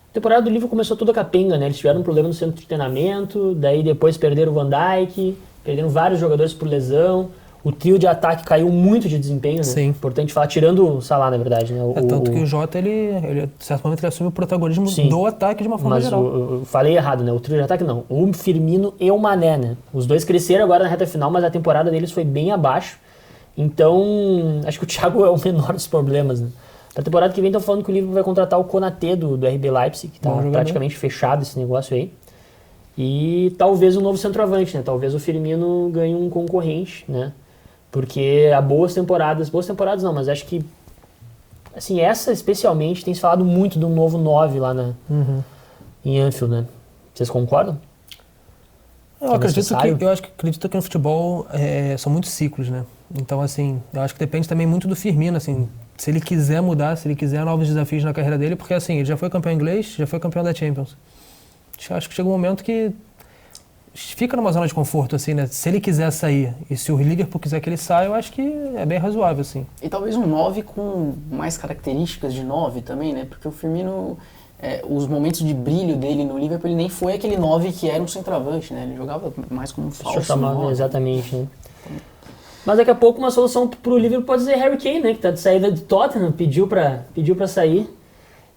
A temporada do Liverpool começou toda capenga, né? Eles tiveram um problema no centro de treinamento, daí depois perderam o Van Dijk, perderam vários jogadores por lesão, o trio de ataque caiu muito de desempenho, né? Sim. Importante falar, tirando o Salah, na verdade, né? Tanto que o Jota, ele, em certo momento, ele assume o protagonismo do ataque de uma forma geral. Mas eu falei errado, né? O trio de ataque não. O Firmino e o Mané, né? Os dois cresceram agora na reta final, mas a temporada deles foi bem abaixo. Então, acho que o Thiago é o menor dos problemas, né? Na temporada que vem estão falando que o Liverpool vai contratar o Konaté do RB Leipzig, que está praticamente fechado esse negócio aí. E talvez um novo centroavante, né? Talvez o Firmino ganhe um concorrente, né? Porque há boas temporadas não, mas acho que, assim, essa especialmente tem se falado muito de um novo 9 lá em Anfield, né? Vocês concordam? Eu acredito que no futebol são muitos ciclos, né? Então, assim, eu acho que depende também muito do Firmino, assim, se ele quiser mudar, se ele quiser novos desafios na carreira dele, porque, assim, ele já foi campeão inglês, já foi campeão da Champions. Acho que chega um momento que fica numa zona de conforto, assim, né? Se ele quiser sair e se o Liverpool quiser que ele saia, eu acho que é bem razoável, assim. E talvez um 9 com mais características de 9 também, né? Porque o Firmino, os momentos de brilho dele no Liverpool, ele nem foi aquele 9 que era um centroavante, né? Ele jogava mais como um falso 9. Exatamente, né? Mas daqui a pouco uma solução pro Liverpool pode ser Harry Kane, né? Que tá de saída de Tottenham, pediu pra sair.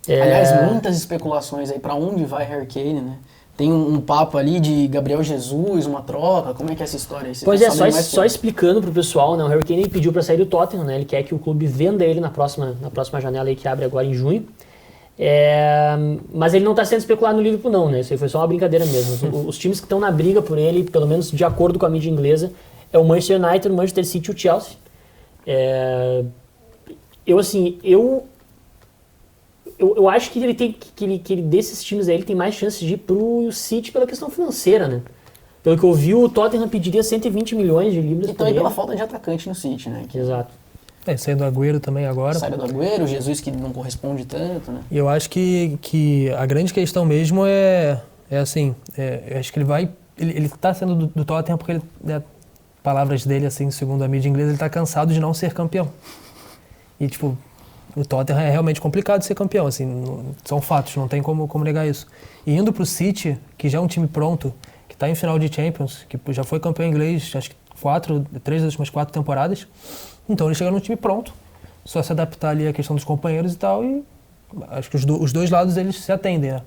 Aliás, muitas especulações aí pra onde vai Harry Kane, né? Tem um papo ali de Gabriel Jesus, uma troca, como é que é essa história aí? Pois é, só explicando pro pessoal, né? O Harry Kane ele pediu pra sair do Tottenham, né? Ele quer que o clube venda ele na próxima janela aí que abre agora em junho. Mas ele não tá sendo especulado no Liverpool não, né? Isso aí foi só uma brincadeira mesmo. Os times que estão na briga por ele, pelo menos de acordo com a mídia inglesa, é o Manchester United, o Manchester City e o Chelsea. Eu acho que ele tem que desses times aí ele tem mais chances de ir pro City pela questão financeira, né? Pelo que eu vi, o Tottenham pediria 120 milhões de libras por ele. Pela falta de atacante no City, né? Exato. Saiu do Agüero também agora. Saiu do Agüero, o Jesus que não corresponde tanto, né? E eu acho que a grande questão mesmo é assim, eu acho que ele tá sendo do Tottenham porque ele, palavras dele, assim, segundo a mídia inglesa, ele tá cansado de não ser campeão. E, tipo, o Tottenham é realmente complicado ser campeão, assim, são fatos, não tem como negar isso. E indo pro City, que já é um time pronto, que tá em final de Champions, que já foi campeão inglês, acho que 3 das últimas 4 temporadas, então ele chega num time pronto, só se adaptar ali à questão dos companheiros e tal, e acho que os dois lados eles se atendem, né?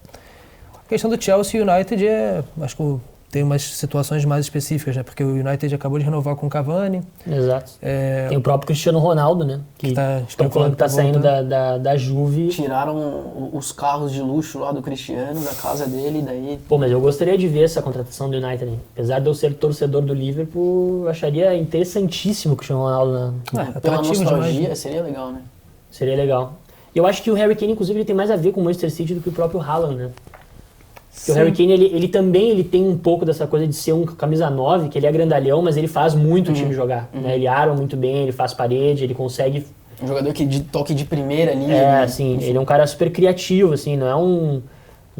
A questão do Chelsea e United acho que tem umas situações mais específicas, né? Porque o United acabou de renovar com o Cavani. Exato. Tem o próprio Cristiano Ronaldo, né? Que estão falando que tá saindo da Juve. Tiraram os carros de luxo lá do Cristiano, da casa dele, daí... Pô, mas eu gostaria de ver essa contratação do United, né? Apesar de eu ser torcedor do Liverpool, eu acharia interessantíssimo o Cristiano Ronaldo. Pela nostalgia, seria legal, né? Seria legal. E eu acho que o Harry Kane, inclusive, ele tem mais a ver com o Manchester City do que o próprio Haaland, né? Porque o Harry Kane, ele também tem um pouco dessa coisa de ser um camisa 9, que ele é grandalhão, mas ele faz muito o time jogar. Né? Ele arma muito bem, ele faz parede, ele consegue... Um jogador que de toque de primeira ali. Assim, ele é um cara super criativo, assim, não é um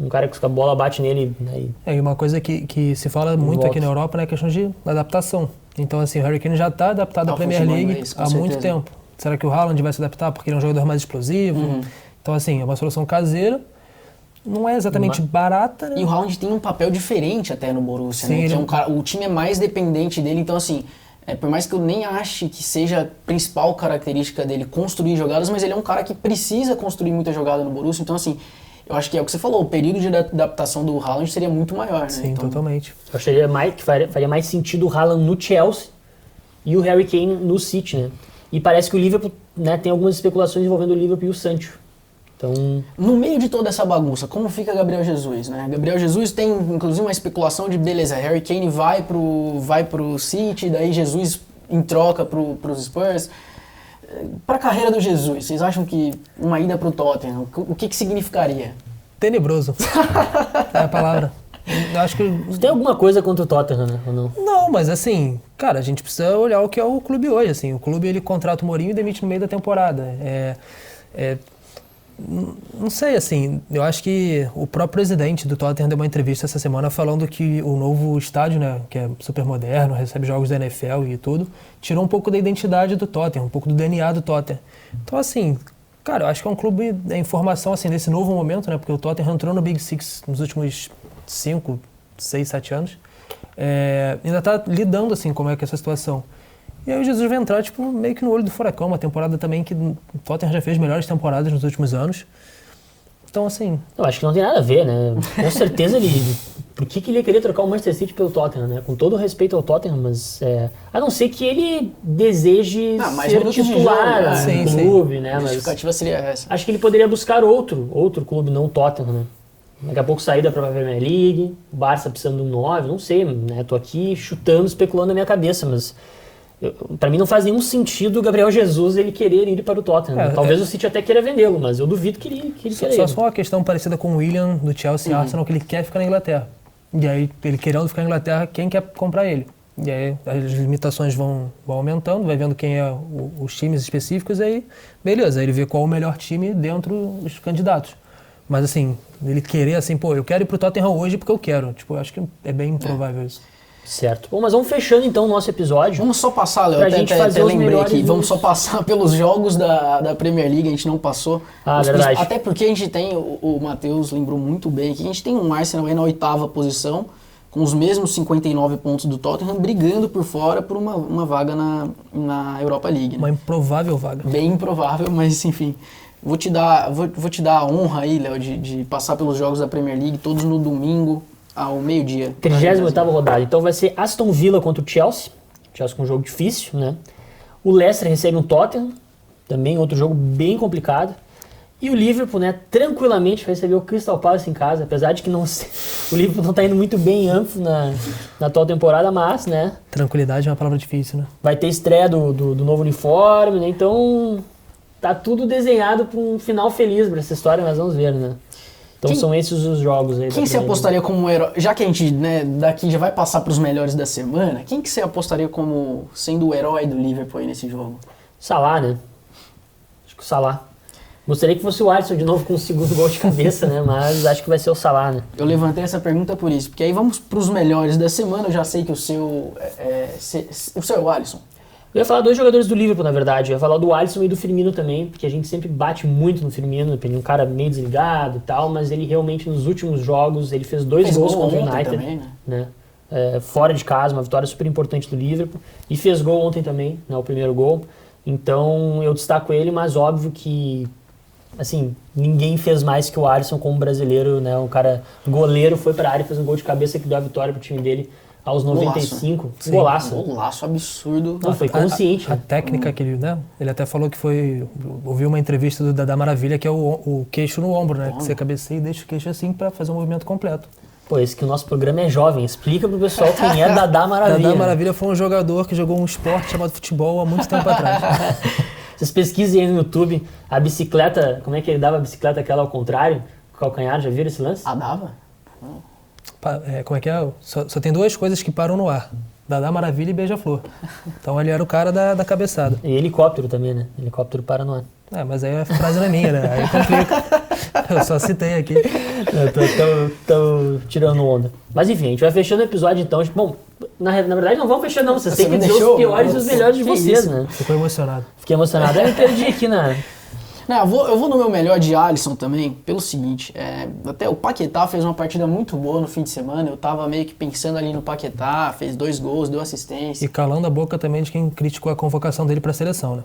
cara que a bola bate nele... Né, e uma coisa que se fala muito aqui na Europa, né, é a questão de adaptação. Então, assim, o Harry Kane já está adaptado à Premier League há muito tempo. Será que o Haaland vai se adaptar porque ele é um jogador mais explosivo? Então, assim, é uma solução caseira. Não é exatamente barata, né? E o Haaland tem um papel diferente até no Borussia, né? Que o time é mais dependente dele, então assim, Por mais que eu nem ache que seja a principal característica dele construir jogadas, mas ele é um cara que precisa construir muita jogada no Borussia. Então, assim, eu acho que é o que você falou, o período de adaptação do Haaland seria muito maior, né? Sim, então, totalmente. Eu acharia que faria mais sentido o Haaland no Chelsea e o Harry Kane no City, né? E parece que o Liverpool, né, tem algumas especulações envolvendo o Liverpool e o Sancho. Então... No meio de toda essa bagunça, como fica Gabriel Jesus, né? Gabriel Jesus tem, inclusive, uma especulação de, beleza, Harry Kane vai pro City, daí Jesus em troca pros Spurs. Para a carreira do Jesus, vocês acham que uma ida pro Tottenham, o que significaria? Tenebroso. É a palavra. Eu acho que... Tem alguma coisa contra o Tottenham, né? Ou não? Não, mas assim, cara, a gente precisa olhar o que é o clube hoje, assim. O clube, ele contrata o Mourinho e demite no meio da temporada. Não sei, assim, eu acho que o próprio presidente do Tottenham deu uma entrevista essa semana falando que o novo estádio, né, que é super moderno, recebe jogos da NFL e tudo, tirou um pouco da identidade do Tottenham, um pouco do DNA do Tottenham. Então, assim, cara, eu acho que é um clube em formação, assim, nesse novo momento, né, porque o Tottenham entrou no Big Six nos últimos 5, 6, 7 anos, ainda tá lidando, assim, como é que é essa situação. E aí o Jesus vai entrar, tipo, meio que no olho do furacão, uma temporada também que o Tottenham já fez melhores temporadas nos últimos anos. Então, assim... Eu acho que não tem nada a ver, né? Com certeza ele... Por que ele ia querer trocar o Manchester City pelo Tottenham, né? Com todo o respeito ao Tottenham, mas... A não ser que ele deseje ser titular no clube, né? A justificativa seria essa. Acho que ele poderia buscar outro clube, não o Tottenham, né? Daqui a pouco saída para a Premier League, o Barça precisando de um 9, não sei, né? Tô aqui chutando, especulando na minha cabeça, mas... Para mim não faz nenhum sentido o Gabriel Jesus ele querer ir para o Tottenham. Talvez o City até queira vendê-lo, mas eu duvido que ele queira ir. Só se for uma questão parecida com o William do Chelsea e Arsenal, que ele quer ficar na Inglaterra. E aí, ele querendo ficar na Inglaterra, quem quer comprar ele? E aí as limitações vão aumentando, vai vendo quem é os times específicos, e aí, beleza, aí ele vê qual é o melhor time dentro dos candidatos. Mas assim, ele querer assim, pô, eu quero ir pro Tottenham hoje porque eu quero. Tipo, eu acho que é bem improvável isso. Certo. Bom, mas vamos fechando então o nosso episódio. Vamos só passar, Léo, até lembrei aqui, vamos só passar pelos jogos da Premier League, a gente não passou. Verdade. Até porque a gente tem, o Matheus lembrou muito bem aqui, a gente tem um Arsenal aí na 8ª posição, com os mesmos 59 pontos do Tottenham, brigando por fora por uma vaga na Europa League. Né? Uma improvável vaga. Bem improvável, mas enfim. Vou te dar a honra aí, Léo, de passar pelos jogos da Premier League, todos no domingo, ao meio-dia. 38ª rodada. Então vai ser Aston Villa contra o Chelsea. Chelsea com um jogo difícil, né? O Leicester recebe um Tottenham. Também outro jogo bem complicado. E o Liverpool, né, tranquilamente vai receber o Crystal Palace em casa. Apesar de que o Liverpool não está indo muito bem em Anfield na atual temporada, mas, né... Tranquilidade é uma palavra difícil, né? Vai ter estreia do novo uniforme, né? Então tá tudo desenhado para um final feliz para essa história, mas vamos ver, né? Então são esses os jogos aí. Quem você apostaria como herói? Já que a gente, né, daqui já vai passar para os melhores da semana, quem que você apostaria como sendo o herói do Liverpool aí nesse jogo? Salah, né? Acho que o Salah. Gostaria que fosse o Alisson de novo com o segundo gol de cabeça, né? Mas acho que vai ser o Salah, né? Eu levantei essa pergunta por isso, porque aí vamos para os melhores da semana. Eu já sei que o seu é o Alisson. Eu ia falar dois jogadores do Liverpool, na verdade. Eu ia falar do Alisson e do Firmino também, porque a gente sempre bate muito no Firmino, ele é um cara meio desligado e tal, mas ele realmente nos últimos jogos, ele fez dois gols contra o United, também, né? Fora de casa, uma vitória super importante do Liverpool, e fez gol ontem também, né, o primeiro gol. Então eu destaco ele, mas óbvio que assim, ninguém fez mais que o Alisson como brasileiro, né? Um cara goleiro, foi pra área, fez um gol de cabeça que deu a vitória pro time dele aos 95. Golaço. Golaço absurdo. Não, foi consciente. A técnica que ele, né? Ele até falou que foi... Ouviu uma entrevista do Dadá Maravilha, que é o queixo no ombro, né? Que você cabeceia e deixa o queixo assim pra fazer um movimento completo. Pô, esse que o nosso programa é jovem. Explica pro pessoal quem é Dadá Maravilha. Dadá Maravilha foi um jogador que jogou um esporte chamado futebol há muito tempo atrás. Vocês pesquisem aí no YouTube a bicicleta, como é que ele dava a bicicleta aquela ao contrário, com o calcanhar, já viram esse lance? Ah, dava? Como é que é? Só tem duas coisas que param no ar. Dadá Maravilha e Beija-Flor. Então ele era o cara da cabeçada. E helicóptero também, né? Helicóptero para no ar. Mas aí a frase não é minha, né? Aí complica. Eu só citei aqui. Eu tô tirando onda. Mas enfim, a gente vai fechando o episódio então. Bom, na verdade não vamos fechar não. Vocês têm que dizer os piores e os melhores de vocês, né? Ficou emocionado. Fiquei emocionado. Eu me perdi aqui na... Não, eu vou no meu melhor de Alisson também, pelo seguinte, até o Paquetá fez uma partida muito boa no fim de semana, eu tava meio que pensando ali no Paquetá, fez 2 gols, deu assistência. E calando a boca também de quem criticou a convocação dele pra seleção, né?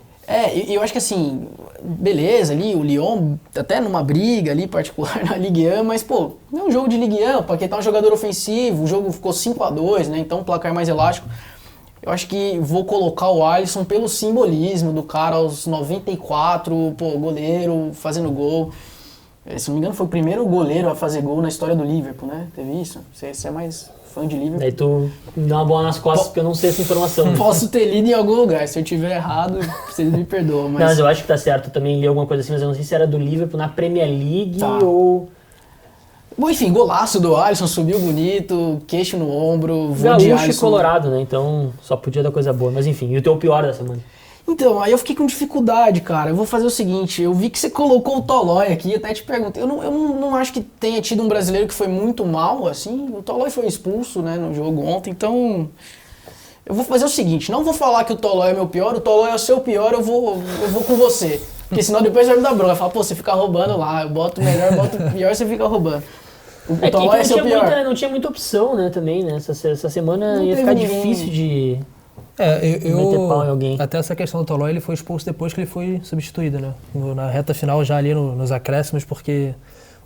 Eu acho que assim, beleza ali, o Lyon até numa briga ali particular na Ligue 1, mas pô, não é um jogo de Ligue 1, o Paquetá é um jogador ofensivo, o jogo ficou 5-2, né, então um placar mais elástico. Eu acho que vou colocar o Alisson pelo simbolismo do cara aos 94, pô, goleiro, fazendo gol. Se não me engano, foi o primeiro goleiro a fazer gol na história do Liverpool, né? Teve isso? Você é mais fã de Liverpool. Daí tu me dá uma bola nas costas porque eu não sei essa informação. Posso ter lido em algum lugar, se eu tiver errado, vocês me perdoam. Não, mas eu acho que tá certo, eu também li alguma coisa assim, mas eu não sei se era do Liverpool na Premier League ou... Bom, enfim, golaço do Alisson, subiu bonito, queixo no ombro, voo de Gaúcho e Alisson. Colorado, né? Então só podia dar coisa boa. Mas enfim, e o teu pior da semana? Então, aí eu fiquei com dificuldade, cara. Eu vou fazer o seguinte, eu vi que você colocou o Tolói aqui, até te pergunto, eu não acho que tenha tido um brasileiro que foi muito mal, assim. O Tolói foi expulso, né, no jogo ontem, então... Eu vou fazer o seguinte, não vou falar que o Tolói é meu pior, o Tolói é o seu pior, eu vou com você. Porque senão depois vai me dar bronca. Fala, pô, você fica roubando lá, eu boto o melhor, eu boto o pior, você fica roubando. O Tolói é seu pior. Não tinha muita opção, né, também, né? Essa semana ia ficar difícil de meter pau em alguém. Até essa questão do Tolói, ele foi expulso depois que ele foi substituído, né? Na reta final, já ali nos acréscimos, porque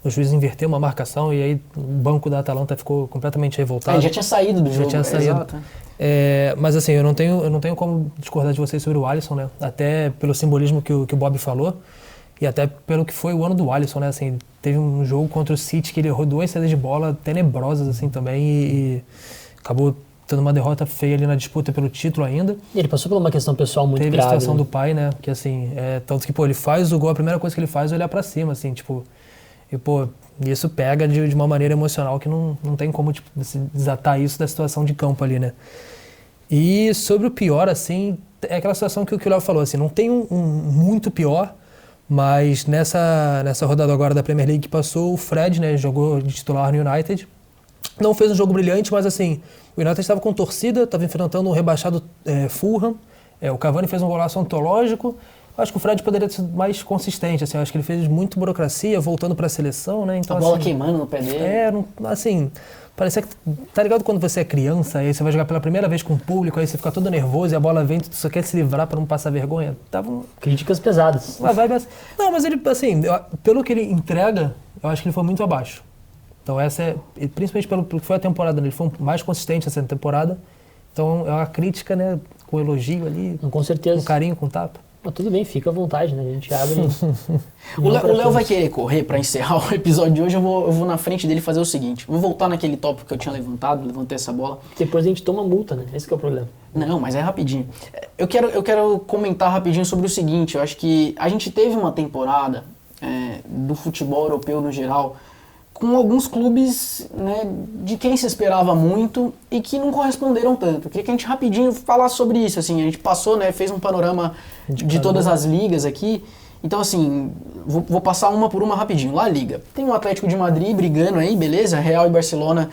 o juiz inverteu uma marcação e aí o banco da Atalanta ficou completamente revoltado. Ele já tinha saído do jogo. Já tinha saído. Exato. Mas assim, eu não tenho como discordar de vocês sobre o Alisson, né? Até pelo simbolismo que o Bob falou. E até pelo que foi o ano do Alisson, né? Assim, teve um jogo contra o City que ele errou 2 saídas de bola tenebrosas, assim, também. E acabou tendo uma derrota feia ali na disputa pelo título ainda. Ele passou por uma questão pessoal muito grave. Teve a situação né? do pai, né? Que assim, tanto que, pô, ele faz o gol, a primeira coisa que ele faz é olhar pra cima, assim, tipo... E, pô, isso pega de uma maneira emocional que não tem como, tipo, se desatar isso da situação de campo ali, né? E sobre o pior, assim, é aquela situação que o Léo falou, assim, não tem um muito pior... Mas nessa rodada agora da Premier League que passou, o Fred, né, jogou de titular no United. Não fez um jogo brilhante, mas assim, o United estava com torcida, estava enfrentando um rebaixado Fulham. O Cavani fez um golaço antológico. Acho que o Fred poderia ser mais consistente, assim, acho que ele fez muito burocracia, voltando para a seleção, né? Então, a bola assim, queimando no pé dele. Assim... Parecia que, tá ligado quando você é criança, aí você vai jogar pela primeira vez com o público, aí você fica todo nervoso e a bola vem, tu só quer se livrar pra não passar vergonha? Críticas pesadas. Não, mas ele, assim, pelo que ele entrega, eu acho que ele foi muito abaixo. Então principalmente pelo que foi a temporada, ele foi mais consistente essa temporada. Então é uma crítica, né, com elogio ali. Com certeza. Com carinho, com tapa. Mas tudo bem, fica à vontade, né? A gente abre. O Léo vai querer correr pra encerrar o episódio de hoje. Eu vou na frente dele fazer o seguinte. Vou voltar naquele tópico que eu tinha levantei essa bola. Depois a gente toma multa, né? Esse que é o problema. Não, mas é rapidinho. Eu quero comentar rapidinho sobre o seguinte. Eu acho que a gente teve uma temporada do futebol europeu no geral com alguns clubes, né, de quem se esperava muito e que não corresponderam tanto. Eu queria que a gente rapidinho falasse sobre isso. Assim, a gente passou, né, fez um panorama de todas as ligas aqui. Então, assim, vou passar uma por uma rapidinho. La Liga. Tem o Atlético de Madrid brigando aí, beleza? Real e Barcelona,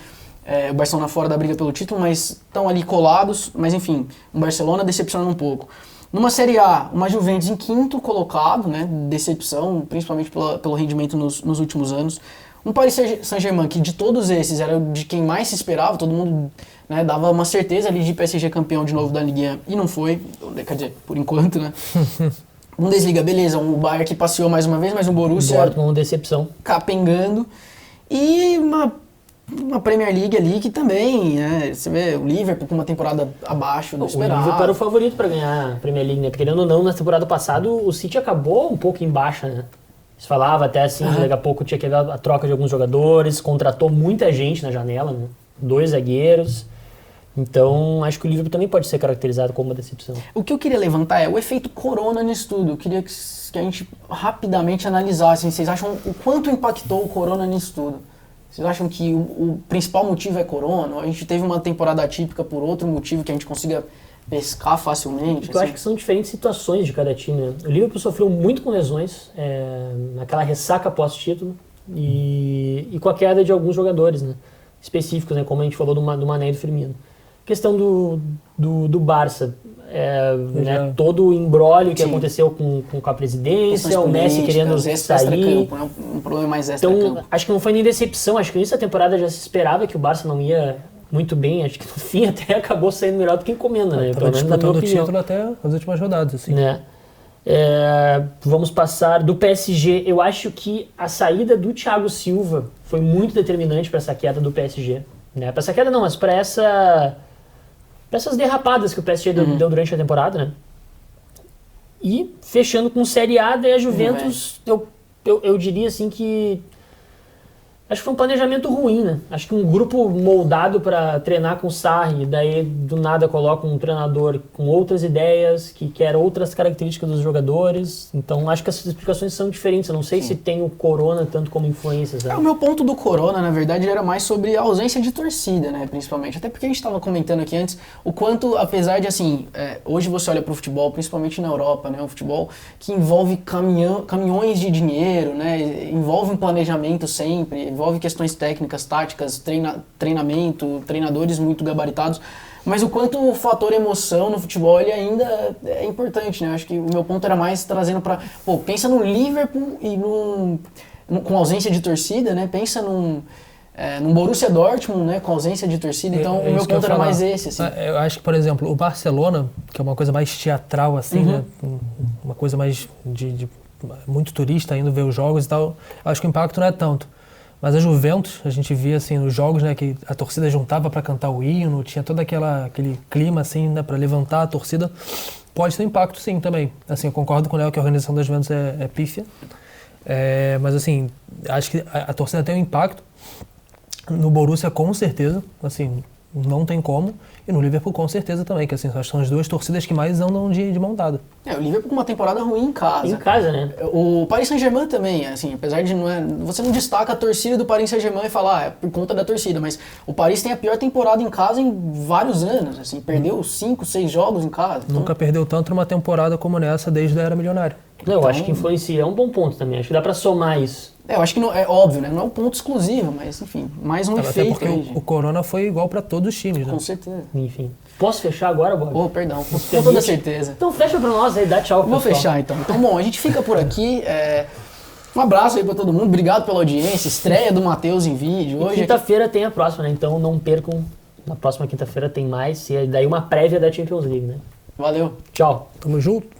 o Barcelona fora da briga pelo título, mas estão ali colados. Mas, enfim, o Barcelona decepcionando um pouco. Numa Série A, uma Juventus em 5º colocado, né? Decepção, principalmente pelo rendimento nos últimos anos. Um Paris Saint-Germain, que de todos esses era de quem mais se esperava, todo mundo, né, dava uma certeza ali de PSG campeão de novo da Ligue 1 e não foi, quer dizer, por enquanto, né? Bundesliga, beleza, o Bayern que passeou mais uma vez, mas o Borussia... Dortmund, decepção. Capengando. E uma Premier League ali que também, né, você vê o Liverpool com uma temporada abaixo do esperado. O Liverpool era o favorito para ganhar a Premier League, né? Querendo ou não, na temporada passada o City acabou um pouco em baixa, né? Se falava até assim, daqui a pouco tinha que haver a troca de alguns jogadores, contratou muita gente na janela, né? 2 zagueiros. Então, acho que o Liverpool também pode ser caracterizado como uma decepção. O que eu queria levantar é o efeito corona nisso tudo. Eu queria que a gente rapidamente analisasse. Vocês acham o quanto impactou o corona nisso tudo? Vocês acham que o principal motivo é corona? A gente teve uma temporada atípica por outro motivo que a gente consiga pescar facilmente? Eu acho que são diferentes situações de cada time, né? O Liverpool sofreu muito com lesões, naquela ressaca pós-título e com a queda de alguns jogadores, né? Específicos, né? Como a gente falou do Mané e do Firmino. Questão do Barça, né, todo o imbróglio que aconteceu com a presidência, o Messi querendo sair. Campo, né? Um problema mais extra-campo. Então, acho que não foi nem decepção, acho que nessa temporada já se esperava que o Barça não ia muito bem, acho que no fim até acabou saindo melhor do que encomenda, né? Pelo menos disputando o título até as últimas rodadas, assim. Né? Vamos passar do PSG. Eu acho que a saída do Thiago Silva foi muito determinante para essa queda do PSG. Né? Para essa queda não, mas para essas derrapadas que o PSG deu durante a temporada, né? E fechando com Série A, daí a Juventus, eu diria assim que acho que foi um planejamento ruim, né? Acho que um grupo moldado para treinar com o Sarri, daí do nada coloca um treinador com outras ideias, que quer outras características dos jogadores. Então acho que essas explicações são diferentes. Eu não sei se tem o Corona tanto como influência, sabe? O meu ponto do Corona, na verdade, era mais sobre a ausência de torcida, né? Principalmente. Até porque a gente estava comentando aqui antes o quanto, apesar de, assim, hoje você olha para o futebol, principalmente na Europa, né? Um futebol que envolve caminhões de dinheiro, né? Envolve um planejamento sempre, envolve questões técnicas, táticas, treinamento, treinadores muito gabaritados, mas o quanto o fator emoção no futebol ele ainda é importante, né? Acho que o meu ponto era mais trazendo para... Pô, pensa no Liverpool e com ausência de torcida, né? Pensa num Borussia Dortmund, né? Com ausência de torcida, então o meu ponto era mais esse, assim. Eu acho que, por exemplo, o Barcelona, que é uma coisa mais teatral, assim, né? Uma coisa mais de muito turista indo ver os jogos e tal, acho que o impacto não é tanto. Mas a Juventus, a gente via assim nos jogos, né, que a torcida juntava para cantar o hino, tinha todo aquele clima assim, né, para levantar a torcida. Pode ter impacto sim também. Assim, eu concordo com o Léo que a organização da Juventus é pífia. Mas assim, acho que a torcida tem um impacto. No Borussia com certeza, assim, não tem como. E no Liverpool com certeza também, que assim, são as duas torcidas que mais andam de mão dada. O Liverpool com uma temporada ruim em casa. Em casa, né? O Paris Saint-Germain também, assim, apesar de você não destaca a torcida do Paris Saint-Germain e fala, é por conta da torcida, mas o Paris tem a pior temporada em casa em vários anos, assim, perdeu 5, 6 jogos em casa. Então... Nunca perdeu tanto numa temporada como nessa desde a era milionária. Eu acho que influencia, é um bom ponto também, acho que dá pra somar isso. Eu acho que não, é óbvio, né? Não é um ponto exclusivo, mas enfim, mais um efeito. Até porque o Corona foi igual pra todos os times, né? Com certeza. Enfim. Posso fechar agora, Bob? Oh, perdão, com toda certeza. Então fecha pra nós aí, dá tchau pro pessoal. Vou fechar então. Então, bom, a gente fica por aqui. Um abraço aí pra todo mundo, obrigado pela audiência, estreia do Matheus em vídeo. Hoje quinta-feira tem a próxima, né? Então não percam, na próxima quinta-feira tem mais, e daí uma prévia da Champions League, né? Valeu. Tchau. Tamo junto.